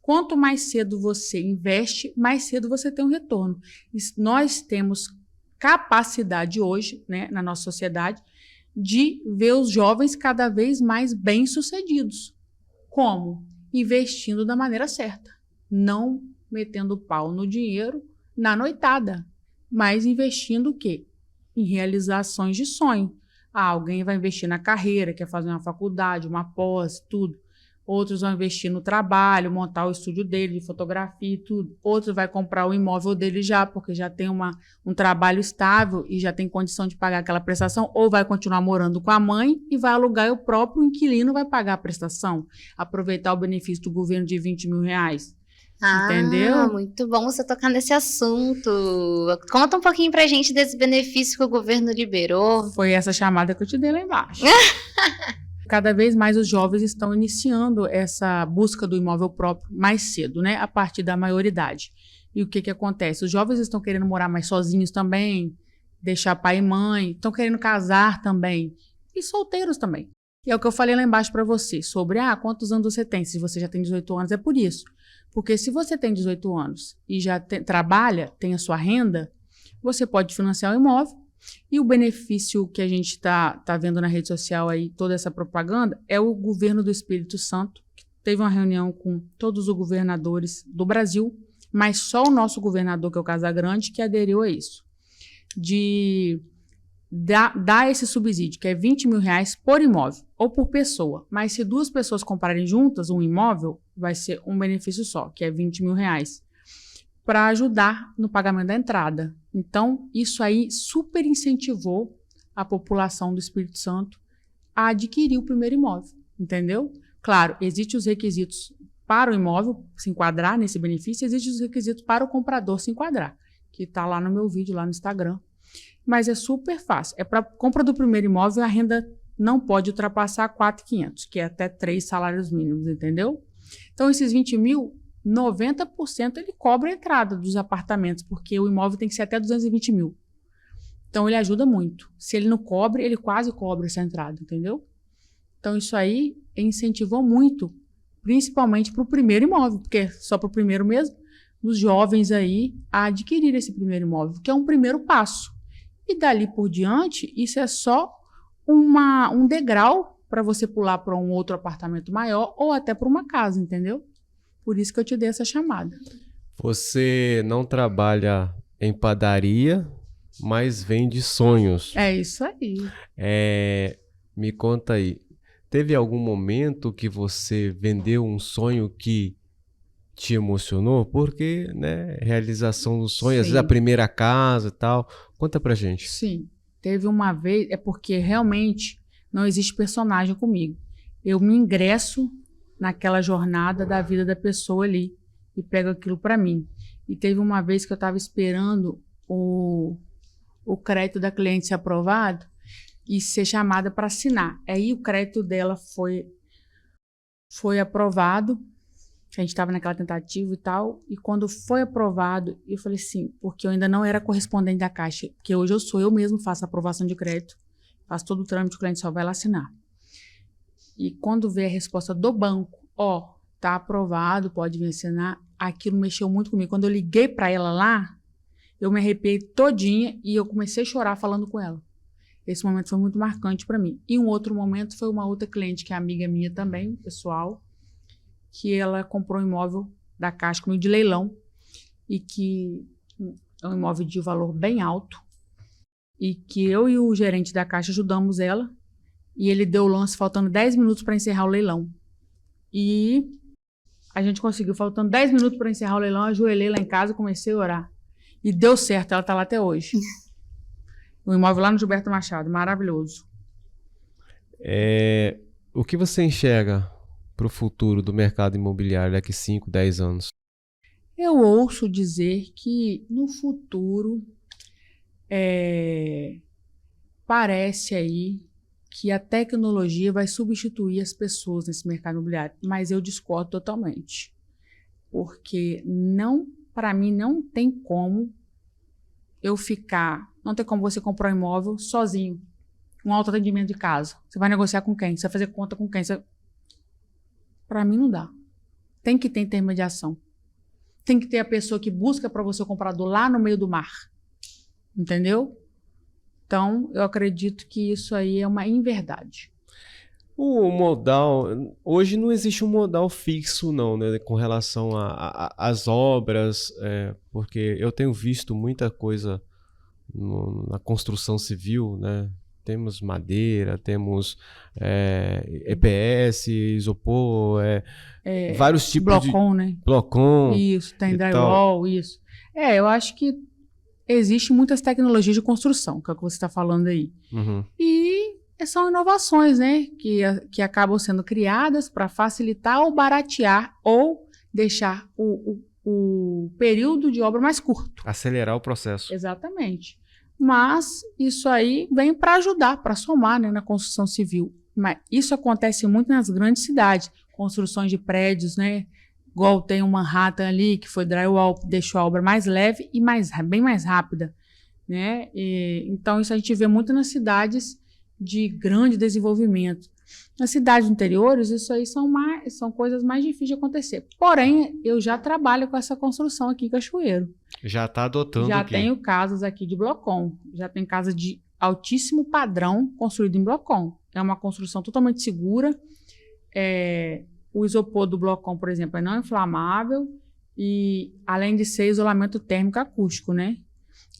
Quanto mais cedo você investe, mais cedo você tem um retorno. Nós temos capacidade hoje, né, na nossa sociedade, de ver os jovens cada vez mais bem-sucedidos. Como? Investindo da maneira certa. Não metendo pau no dinheiro na noitada, mas investindo o quê? Em realizações de sonho. Alguém vai investir na carreira, quer fazer uma faculdade, uma pós, tudo. Outros vão investir no trabalho, montar o estúdio dele de fotografia e tudo. Outro vai comprar o imóvel dele já, porque já tem um trabalho estável e já tem condição de pagar aquela prestação, ou vai continuar morando com a mãe e vai alugar e o próprio inquilino vai pagar a prestação. Aproveitar o benefício do governo de R$20 mil. Entendeu? Muito bom você tocar nesse assunto. Conta um pouquinho pra gente desse benefício que o governo liberou. Foi essa chamada que eu te dei lá embaixo. Cada vez mais os jovens estão iniciando essa busca do imóvel próprio mais cedo, né? A partir da maioridade. E o que acontece? Os jovens estão querendo morar mais sozinhos também, deixar pai e mãe, estão querendo casar também. E solteiros também. E é o que eu falei lá embaixo para você, sobre quantos anos você tem. Se você já tem 18 anos, é por isso. Porque se você tem 18 anos e já trabalha, tem a sua renda, você pode financiar o imóvel. E o benefício que a gente tá vendo na rede social aí, toda essa propaganda, é o governo do Espírito Santo, que teve uma reunião com todos os governadores do Brasil, mas só o nosso governador, que é o Casagrande, que aderiu a isso. De dar esse subsídio, que é R$20 mil por imóvel ou por pessoa. Mas se duas pessoas comprarem juntas um imóvel, vai ser um benefício só, que é R$20 mil, para ajudar no pagamento da entrada. Então, isso aí super incentivou a população do Espírito Santo a adquirir o primeiro imóvel, entendeu? Claro, existem os requisitos para o imóvel se enquadrar nesse benefício, existem os requisitos para o comprador se enquadrar, que está lá no meu vídeo, lá no Instagram. Mas é super fácil. É para compra do primeiro imóvel, a renda não pode ultrapassar 4.500, que é até 3 salários mínimos, entendeu? Então, esses 20 mil, 90% ele cobra a entrada dos apartamentos, porque o imóvel tem que ser até 220 mil. Então, ele ajuda muito. Se ele não cobre, ele quase cobra essa entrada, entendeu? Então, isso aí incentivou muito, principalmente para o primeiro imóvel, porque é só para o primeiro mesmo, os jovens aí a adquirir esse primeiro imóvel, que é um primeiro passo. E dali por diante, isso é só um degrau para você pular para um outro apartamento maior ou até para uma casa, entendeu? Por isso que eu te dei essa chamada. Você não trabalha em padaria, mas vende sonhos. É isso aí. Me conta aí. teve algum momento que você vendeu um sonho que te emocionou? Porque, né, realização do sonho, às vezes a Sim. primeira casa e tal. Conta pra gente. Sim, teve uma vez, é porque realmente não existe personagem comigo. Eu me ingresso naquela jornada da vida da pessoa ali e pego aquilo para mim. E teve uma vez que eu estava esperando o crédito da cliente ser aprovado e ser chamada para assinar. Aí o crédito dela foi aprovado. A gente estava naquela tentativa e tal, e quando foi aprovado, eu falei assim, porque eu ainda não era correspondente da Caixa, porque hoje eu mesmo faço a aprovação de crédito, faço todo o trâmite, o cliente só vai lá assinar. E quando veio a resposta do banco, tá aprovado, pode vir assinar, aquilo mexeu muito comigo. Quando eu liguei para ela lá, eu me arrepiei todinha e eu comecei a chorar falando com ela. Esse momento foi muito marcante para mim. E um outro momento foi uma outra cliente, que é amiga minha também, pessoal, que ela comprou um imóvel da Caixa comigo de leilão e que é um imóvel de valor bem alto e que eu e o gerente da Caixa ajudamos ela e ele deu o lance faltando 10 minutos para encerrar o leilão. E a gente conseguiu, faltando 10 minutos para encerrar o leilão, ajoelhei lá em casa e comecei a orar. E deu certo, ela está lá até hoje. Um imóvel lá no Gilberto Machado, maravilhoso. O que você enxerga para o futuro do mercado imobiliário daqui 5, 10 anos? Eu ouço dizer que no futuro parece aí que a tecnologia vai substituir as pessoas nesse mercado imobiliário, mas eu discordo totalmente, porque para mim não tem como não tem como você comprar um imóvel sozinho, um autoatendimento de casa. Você vai negociar com quem? Você vai fazer conta com quem? Para mim não dá. Tem que ter intermediação. Tem que ter a pessoa que busca para você o comprador lá no meio do mar. Entendeu? Então, eu acredito que isso aí é uma inverdade. O modal, hoje não existe um modal fixo não, né, com relação às obras, porque eu tenho visto muita coisa na construção civil, né? Temos madeira, temos EPS, isopor, vários tipos Blocon, né? Blocon. Isso, tem drywall, isso. Eu acho que existe muitas tecnologias de construção, que é o que você está falando aí. Uhum. E são inovações, né? Que acabam sendo criadas para facilitar ou baratear ou deixar o período de obra mais curto. Acelerar o processo. Exatamente. Mas isso aí vem para ajudar, para somar, né, na construção civil. Mas isso acontece muito nas grandes cidades, construções de prédios, né? Igual tem o Manhattan ali, que foi drywall, deixou a obra mais leve e bem mais rápida, né? Então isso a gente vê muito nas cidades de grande desenvolvimento. Nas cidades interiores, isso aí são coisas mais difíceis de acontecer. Porém, eu já trabalho com essa construção aqui em Cachoeiro. Já está adotando Já aqui. tenho casas aqui de Blocon. Já tem casa de altíssimo padrão construída em Blocon. É uma construção totalmente segura. O isopor do Blocon, por exemplo, é não inflamável e além de ser isolamento térmico acústico, né?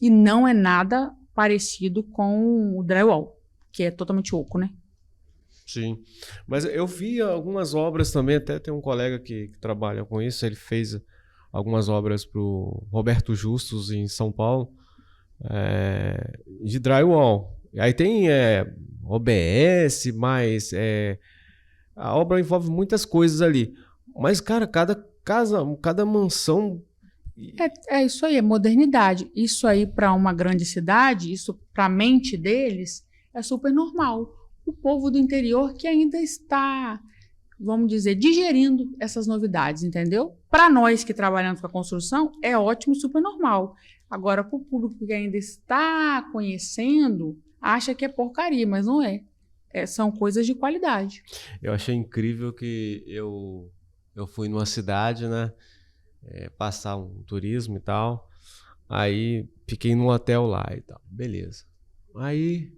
E não é nada parecido com o drywall, que é totalmente oco, né? Sim, mas eu vi algumas obras também, até tem um colega que trabalha com isso, ele fez algumas obras para o Roberto Justus em São Paulo, de drywall. Aí tem OBS, mas a obra envolve muitas coisas ali. Mas, cara, cada casa, cada mansão... É isso aí, é modernidade. Isso aí para uma grande cidade, isso para a mente deles é super normal. O povo do interior que ainda está, vamos dizer, digerindo essas novidades, entendeu? Para nós que trabalhamos com a construção, é ótimo, super normal. Agora, para o público que ainda está conhecendo, acha que é porcaria, mas não é. São coisas de qualidade. Eu achei incrível que eu fui numa cidade, né? Passar um turismo e tal. Aí fiquei num hotel lá e tal. Beleza. Aí...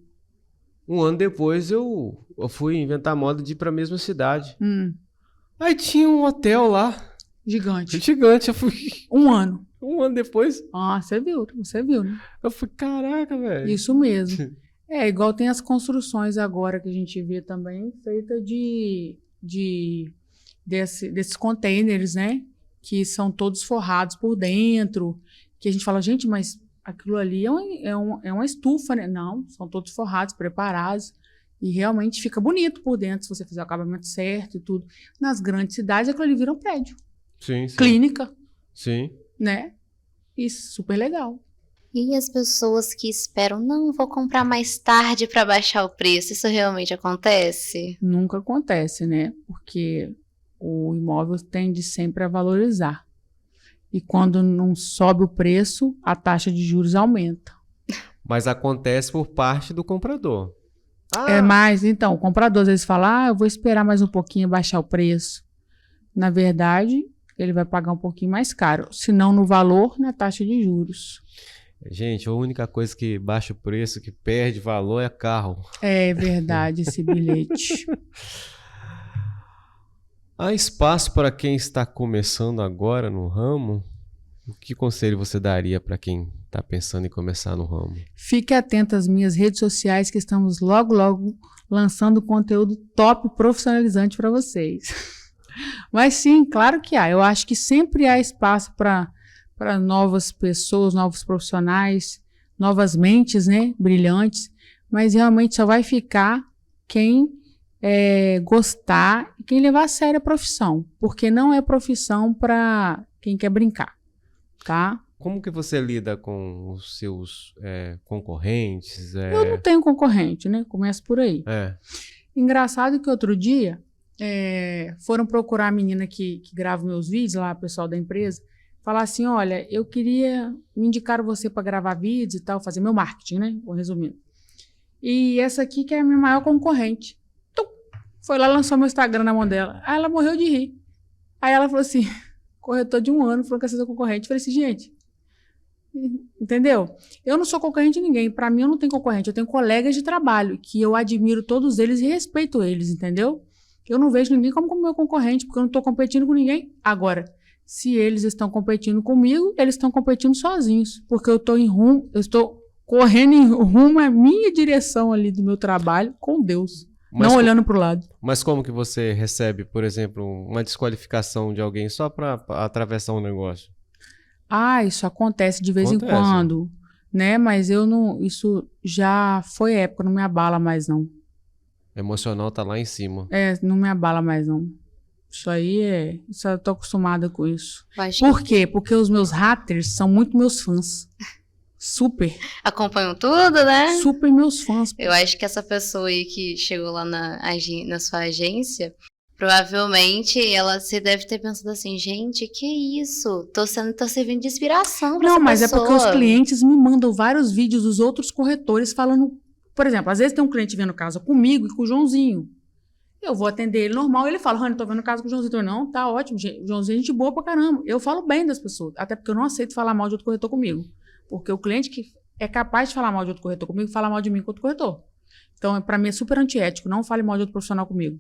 Um ano depois eu fui inventar moda de ir para a mesma cidade. Aí tinha um hotel lá. Gigante. Gigante. Eu fui... Um ano. Um ano depois. Ah, você viu, né? Eu fui, caraca, velho. Isso mesmo. É, igual tem as construções agora que a gente vê também, feita desses containers, né? Que são todos forrados por dentro, que a gente fala, gente, mas aquilo ali é uma estufa, né? Não, são todos forrados, preparados, e realmente fica bonito por dentro, se você fizer o acabamento certo e tudo. Nas grandes cidades, aquilo ali vira um prédio. Sim, sim. Clínica, Sim. né? Isso, super legal. E as pessoas que esperam, não, vou comprar mais tarde para baixar o preço, isso realmente acontece? Nunca acontece, né? Porque o imóvel tende sempre a valorizar. E quando não sobe o preço, a taxa de juros aumenta. Mas acontece por parte do comprador. É mais, então, o comprador às vezes fala, eu vou esperar mais um pouquinho baixar o preço. Na verdade, ele vai pagar um pouquinho mais caro, se não no valor, na taxa de juros. Gente, a única coisa que baixa o preço, que perde valor é carro. É verdade esse bilhete. Há espaço para quem está começando agora no ramo? Que conselho você daria para quem está pensando em começar no ramo? Fique atento às minhas redes sociais, que estamos logo, logo lançando conteúdo top profissionalizante para vocês. Mas sim, claro que há. Eu acho que sempre há espaço para novas pessoas, novos profissionais, novas mentes, né, brilhantes. Mas realmente só vai ficar quem gostar e quem levar a sério a profissão. Porque não é profissão para quem quer brincar, tá? Como que você lida com os seus concorrentes? Eu não tenho concorrente, né? Começa por aí. Engraçado que outro dia foram procurar a menina que grava meus vídeos lá, o pessoal da empresa, falar assim, olha, eu queria me indicar você para gravar vídeos e tal, fazer meu marketing, né? Vou resumindo. E essa aqui que é a minha maior concorrente. Foi lá, lançou meu Instagram na mão dela. Aí ela morreu de rir. Aí ela falou assim, corretor de 1 ano, falou que ia ser concorrente. Eu falei assim, gente, entendeu? Eu não sou concorrente de ninguém. Para mim, eu não tenho concorrente. Eu tenho colegas de trabalho que eu admiro todos eles e respeito eles, entendeu? Eu não vejo ninguém como meu concorrente, porque eu não estou competindo com ninguém. Agora, se eles estão competindo comigo, eles estão competindo sozinhos, porque eu estou correndo em rumo à minha direção ali do meu trabalho com Deus, não olhando para o lado. Mas como que você recebe, por exemplo, uma desqualificação de alguém só para atravessar um negócio? Isso acontece de vez em quando, né? Mas eu não, isso já foi época, não me abala mais não. Emocional tá lá em cima. Não me abala mais não. Isso eu tô acostumada com isso. Acho Por quê? Porque os meus haters são muito meus fãs. Super. Acompanham tudo, né? Super meus fãs. Eu acho que essa pessoa aí que chegou lá na sua agência, provavelmente ela se deve ter pensado assim, gente, que isso? Tô servindo de inspiração pra essa pessoa. Não, mas é porque os clientes me mandam vários vídeos dos outros corretores falando, por exemplo, às vezes tem um cliente vendo casa comigo e com o Joãozinho. Eu vou atender ele normal, ele fala, Rani, tô vendo caso com o Joãozinho. Eu, não, tá ótimo, o Joãozinho é gente boa pra caramba. Eu falo bem das pessoas, até porque eu não aceito falar mal de outro corretor comigo. Porque o cliente que é capaz de falar mal de outro corretor comigo, fala mal de mim com outro corretor. Então, pra mim é super antiético, não fale mal de outro profissional comigo.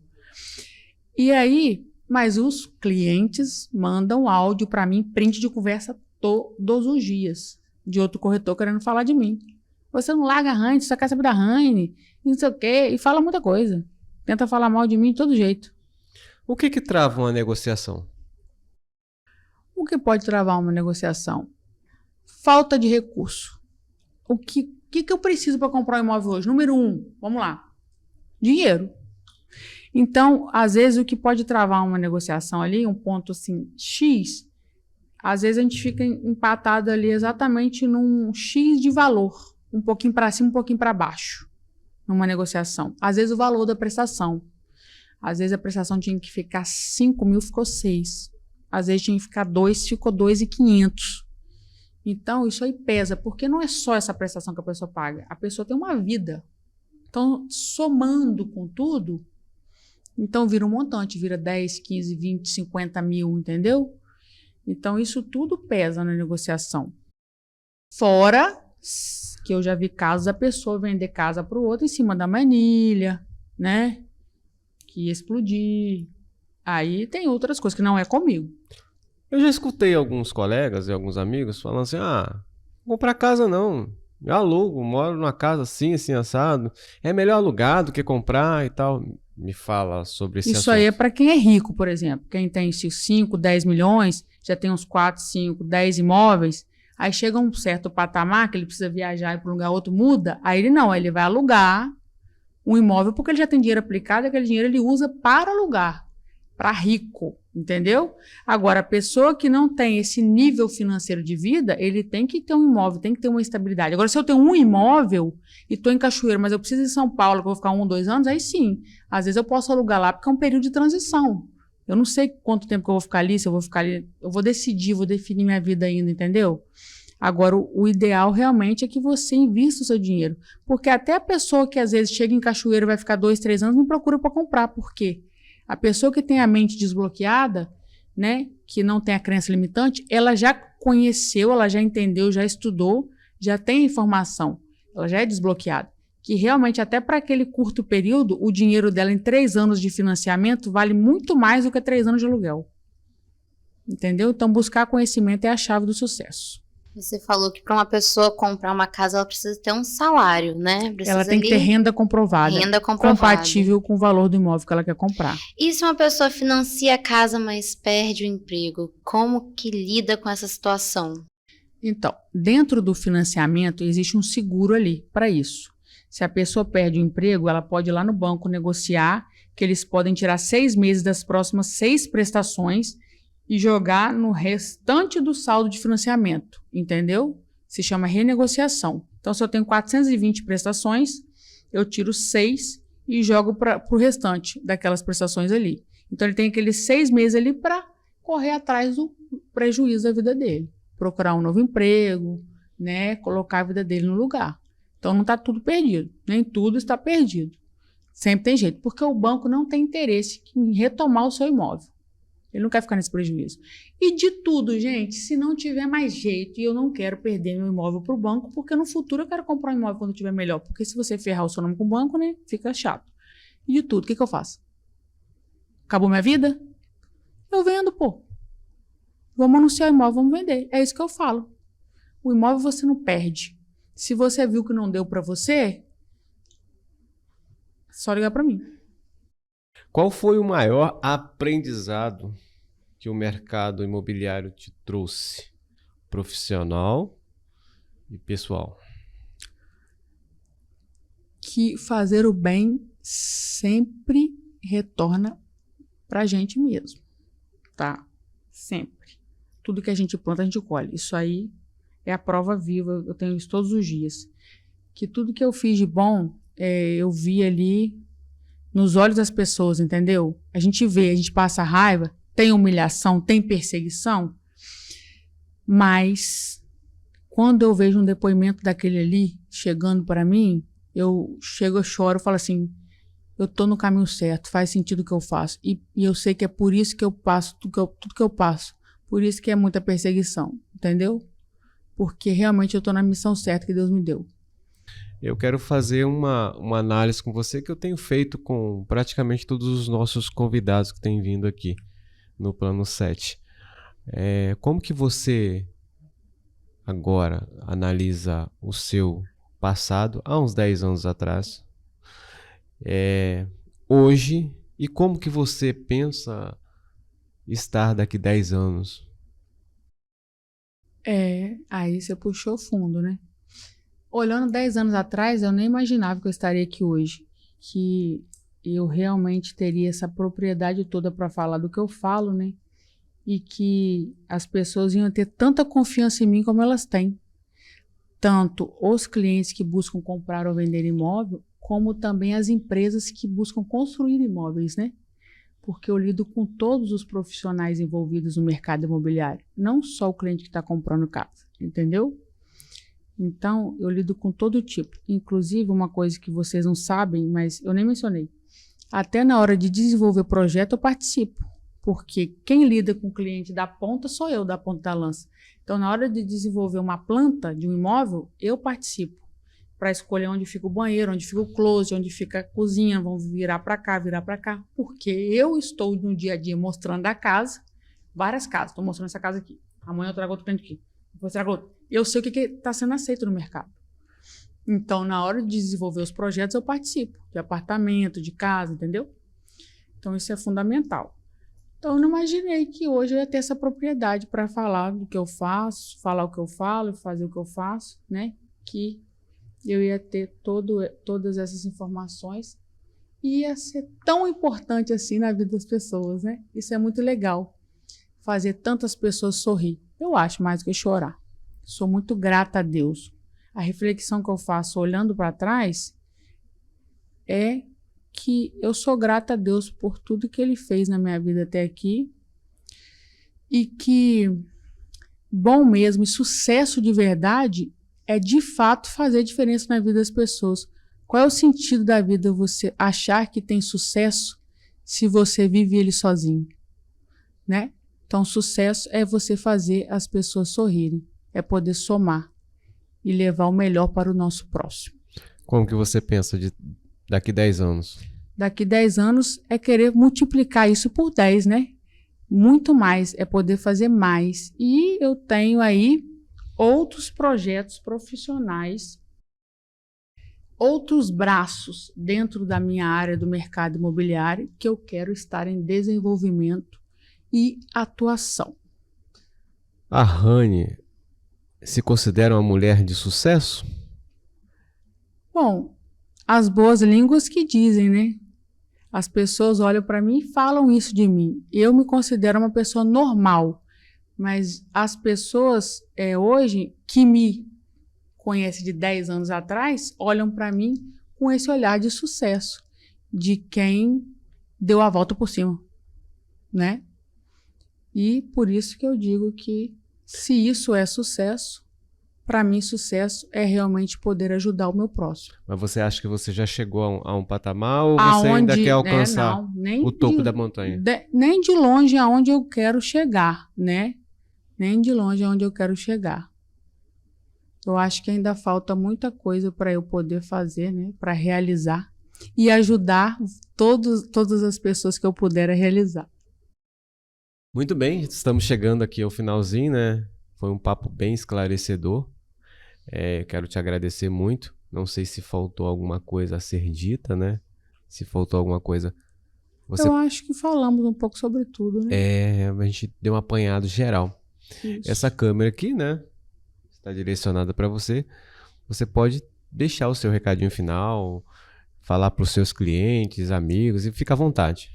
E aí, mas os clientes mandam áudio pra mim, print de conversa todos os dias, de outro corretor querendo falar de mim. Você não larga a Rani, você só quer saber da Rani, não sei o quê, e fala muita coisa. Tenta falar mal de mim de todo jeito. O que trava uma negociação? O que pode travar uma negociação? Falta de recurso. O que eu preciso para comprar um imóvel hoje? Número 1, vamos lá. Dinheiro. Então, às vezes, o que pode travar uma negociação ali, um ponto assim, X, às vezes a gente fica empatado ali exatamente num X de valor. Um pouquinho para cima, um pouquinho para baixo. Numa negociação. Às vezes o valor da prestação. Às vezes a prestação tinha que ficar 5 mil, ficou 6. Às vezes tinha que ficar 2, ficou 2.500. Então isso aí pesa, porque não é só essa prestação que a pessoa paga. A pessoa tem uma vida. Então, somando com tudo, então vira um montante, vira 10, 15, 20, 50 mil, entendeu? Então isso tudo pesa na negociação. Fora que eu já vi casos da pessoa vender casa para o outro em cima da manilha, né? Que ia explodir. Aí tem outras coisas que não é comigo. Eu já escutei alguns colegas e alguns amigos falando assim, comprar casa não. Eu alugo, moro numa casa assim, assim, assado. É melhor alugar do que comprar e tal. Me fala sobre esse Isso assunto. aí é para quem é rico, por exemplo. Quem tem 5, 10 milhões, já tem uns 4, 5, 10 imóveis. Aí chega um certo patamar que ele precisa viajar e para um lugar outro, muda. Aí ele não, ele vai alugar um imóvel porque ele já tem dinheiro aplicado e aquele dinheiro ele usa para alugar, para rico, entendeu? Agora, a pessoa que não tem esse nível financeiro de vida, ele tem que ter um imóvel, tem que ter uma estabilidade. Agora, se eu tenho um imóvel e estou em Cachoeiro, mas eu preciso ir em São Paulo, que eu vou ficar 1, 2 anos, aí sim, às vezes eu posso alugar lá porque é um período de transição. Eu não sei quanto tempo que eu vou ficar ali, se eu vou ficar ali, eu vou decidir, vou definir minha vida ainda, entendeu? Agora, o ideal realmente é que você invista o seu dinheiro. Porque até a pessoa que às vezes chega em Cachoeiro e vai ficar 2, 3 anos, me procura para comprar. Por quê? A pessoa que tem a mente desbloqueada, né, que não tem a crença limitante, ela já conheceu, ela já entendeu, já estudou, já tem informação, ela já é desbloqueada. Que realmente, até para aquele curto período, o dinheiro dela em 3 anos de financiamento vale muito mais do que 3 anos de aluguel. Entendeu? Então, buscar conhecimento é a chave do sucesso. Você falou que para uma pessoa comprar uma casa, ela precisa ter um salário, né? Ela tem que ter renda comprovada, compatível com o valor do imóvel que ela quer comprar. E se uma pessoa financia a casa, mas perde o emprego? Como que lida com essa situação? Então, dentro do financiamento, existe um seguro ali para isso. Se a pessoa perde o emprego, ela pode ir lá no banco negociar que eles podem tirar 6 meses das próximas 6 prestações e jogar no restante do saldo de financiamento, entendeu? Se chama renegociação. Então, se eu tenho 420 prestações, eu tiro 6 e jogo para o restante daquelas prestações ali. Então, ele tem aqueles 6 meses ali para correr atrás do prejuízo da vida dele. Procurar um novo emprego, né? Colocar a vida dele no lugar. Então, não está tudo perdido. Nem tudo está perdido. Sempre tem jeito. Porque o banco não tem interesse em retomar o seu imóvel. Ele não quer ficar nesse prejuízo. E de tudo, gente, se não tiver mais jeito e eu não quero perder meu imóvel para o banco, porque no futuro eu quero comprar um imóvel quando tiver melhor. Porque se você ferrar o seu nome com o banco, né, fica chato. E de tudo, o que eu faço? Acabou minha vida? Eu vendo, pô. Vamos anunciar o imóvel, vamos vender. É isso que eu falo. O imóvel você não perde. Se você viu que não deu para você, só ligar para mim. Qual foi o maior aprendizado que o mercado imobiliário te trouxe? Profissional e pessoal. Que fazer o bem sempre retorna pra gente mesmo, tá? Sempre. Tudo que a gente planta, a gente colhe. Isso aí é a prova viva, eu tenho isso todos os dias. Que tudo que eu fiz de bom, eu vi ali nos olhos das pessoas, entendeu? A gente vê, a gente passa raiva, tem humilhação, tem perseguição, mas quando eu vejo um depoimento daquele ali chegando para mim, eu chego, eu choro, eu falo assim, eu tô no caminho certo, faz sentido o que eu faço. E eu sei que é por isso que eu passo tudo que eu passo, por isso que é muita perseguição, entendeu? Porque realmente eu tô na missão certa que Deus me deu. Eu quero fazer uma análise com você que eu tenho feito com praticamente todos os nossos convidados que têm vindo aqui no Plano 7. Como que você agora analisa o seu passado, há uns 10 anos atrás, hoje, e como que você pensa estar daqui 10 anos? Aí você puxou fundo, né? Olhando 10 anos atrás, eu nem imaginava que eu estaria aqui hoje. Que eu realmente teria essa propriedade toda para falar do que eu falo, né? E que as pessoas iam ter tanta confiança em mim como elas têm. Tanto os clientes que buscam comprar ou vender imóvel, como também as empresas que buscam construir imóveis, né? Porque eu lido com todos os profissionais envolvidos no mercado imobiliário. Não só o cliente que está comprando casa, entendeu? Então, eu lido com todo tipo. Inclusive, uma coisa que vocês não sabem, mas eu nem mencionei. Até na hora de desenvolver projeto, eu participo. Porque quem lida com o cliente da ponta sou eu, da ponta da lança. Então, na hora de desenvolver uma planta de um imóvel, eu participo. Para escolher onde fica o banheiro, onde fica o closet, onde fica a cozinha, vão virar para cá, virar para cá. Porque eu estou no dia a dia mostrando a casa, várias casas. Estou mostrando essa casa aqui. Amanhã eu trago outro cliente aqui. Depois trago outro. Eu sei o que está sendo aceito no mercado. Então, na hora de desenvolver os projetos, eu participo. De apartamento, de casa, entendeu? Então, isso é fundamental. Então, eu não imaginei que hoje eu ia ter essa propriedade para falar do que eu faço, falar o que eu falo, fazer o que eu faço, né? Que eu ia ter todas essas informações e ia ser tão importante assim na vida das pessoas, né? Isso é muito legal, fazer tantas pessoas sorrir. Eu acho mais do que chorar. Sou muito grata a Deus. A reflexão que eu faço olhando para trás é que eu sou grata a Deus por tudo que Ele fez na minha vida até aqui e que bom mesmo e sucesso de verdade é de fato fazer diferença na vida das pessoas. Qual é o sentido da vida você achar que tem sucesso se você vive ele sozinho, né? Então, sucesso é você fazer as pessoas sorrirem, é poder somar e levar o melhor para o nosso próximo. Como que você pensa daqui 10 anos? Daqui 10 anos é querer multiplicar isso por 10, né? Muito mais, é poder fazer mais. E eu tenho aí outros projetos profissionais, outros braços dentro da minha área do mercado imobiliário que eu quero estar em desenvolvimento e atuação. A Rani se considera uma mulher de sucesso? Bom, as boas línguas que dizem, né? As pessoas olham para mim e falam isso de mim. Eu me considero uma pessoa normal, mas as pessoas hoje que me conhecem de 10 anos atrás olham para mim com esse olhar de sucesso, de quem deu a volta por cima, né? E por isso que eu digo que se isso é sucesso, para mim sucesso é realmente poder ajudar o meu próximo. Mas você acha que você já chegou a um patamar ou você ainda quer alcançar o topo da montanha? Nem de longe aonde eu quero chegar, né? Nem de longe aonde eu quero chegar. Eu acho que ainda falta muita coisa para eu poder fazer, né? Para realizar e ajudar todas as pessoas que eu puder a realizar. Muito bem, estamos chegando aqui ao finalzinho, né? Foi um papo bem esclarecedor. Quero te agradecer muito. Não sei se faltou alguma coisa a ser dita, né? Se faltou alguma coisa... Eu acho que falamos um pouco sobre tudo, né? A gente deu um apanhado geral. Isso. Essa câmera aqui, né? Está direcionada para você. Você pode deixar o seu recadinho final, falar para os seus clientes, amigos, e fica à vontade.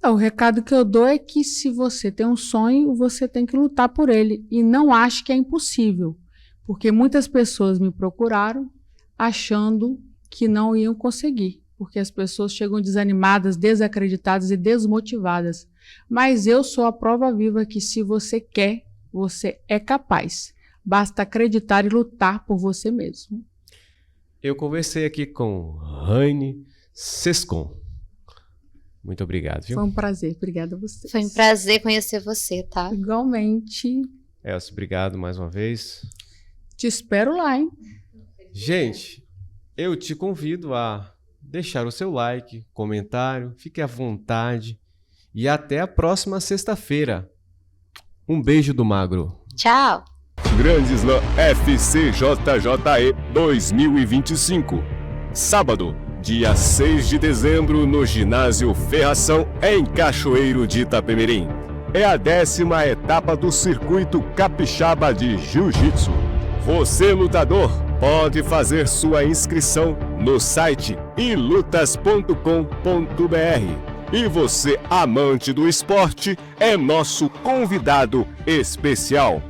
O recado que eu dou é que se você tem um sonho, você tem que lutar por ele. E não ache que é impossível. Porque muitas pessoas me procuraram achando que não iam conseguir. Porque as pessoas chegam desanimadas, desacreditadas e desmotivadas. Mas eu sou a prova viva que se você quer, você é capaz. Basta acreditar e lutar por você mesmo. Eu conversei aqui com Rani Sescon. Muito obrigado, viu? Foi um prazer. Obrigada a você. Foi um prazer conhecer você, tá? Igualmente. Elcio, obrigado mais uma vez. Te espero lá, hein? Gente, eu te convido a deixar o seu like, comentário, fique à vontade e até a próxima sexta-feira. Um beijo do Magro. Tchau. Grande Slam FCJJE 2025. Sábado, dia 6 de dezembro, no Ginásio Ferração, em Cachoeiro de Itapemirim. É a 10ª etapa do Circuito Capixaba de Jiu-Jitsu. Você, lutador, pode fazer sua inscrição no site ilutas.com.br. E você, amante do esporte, é nosso convidado especial.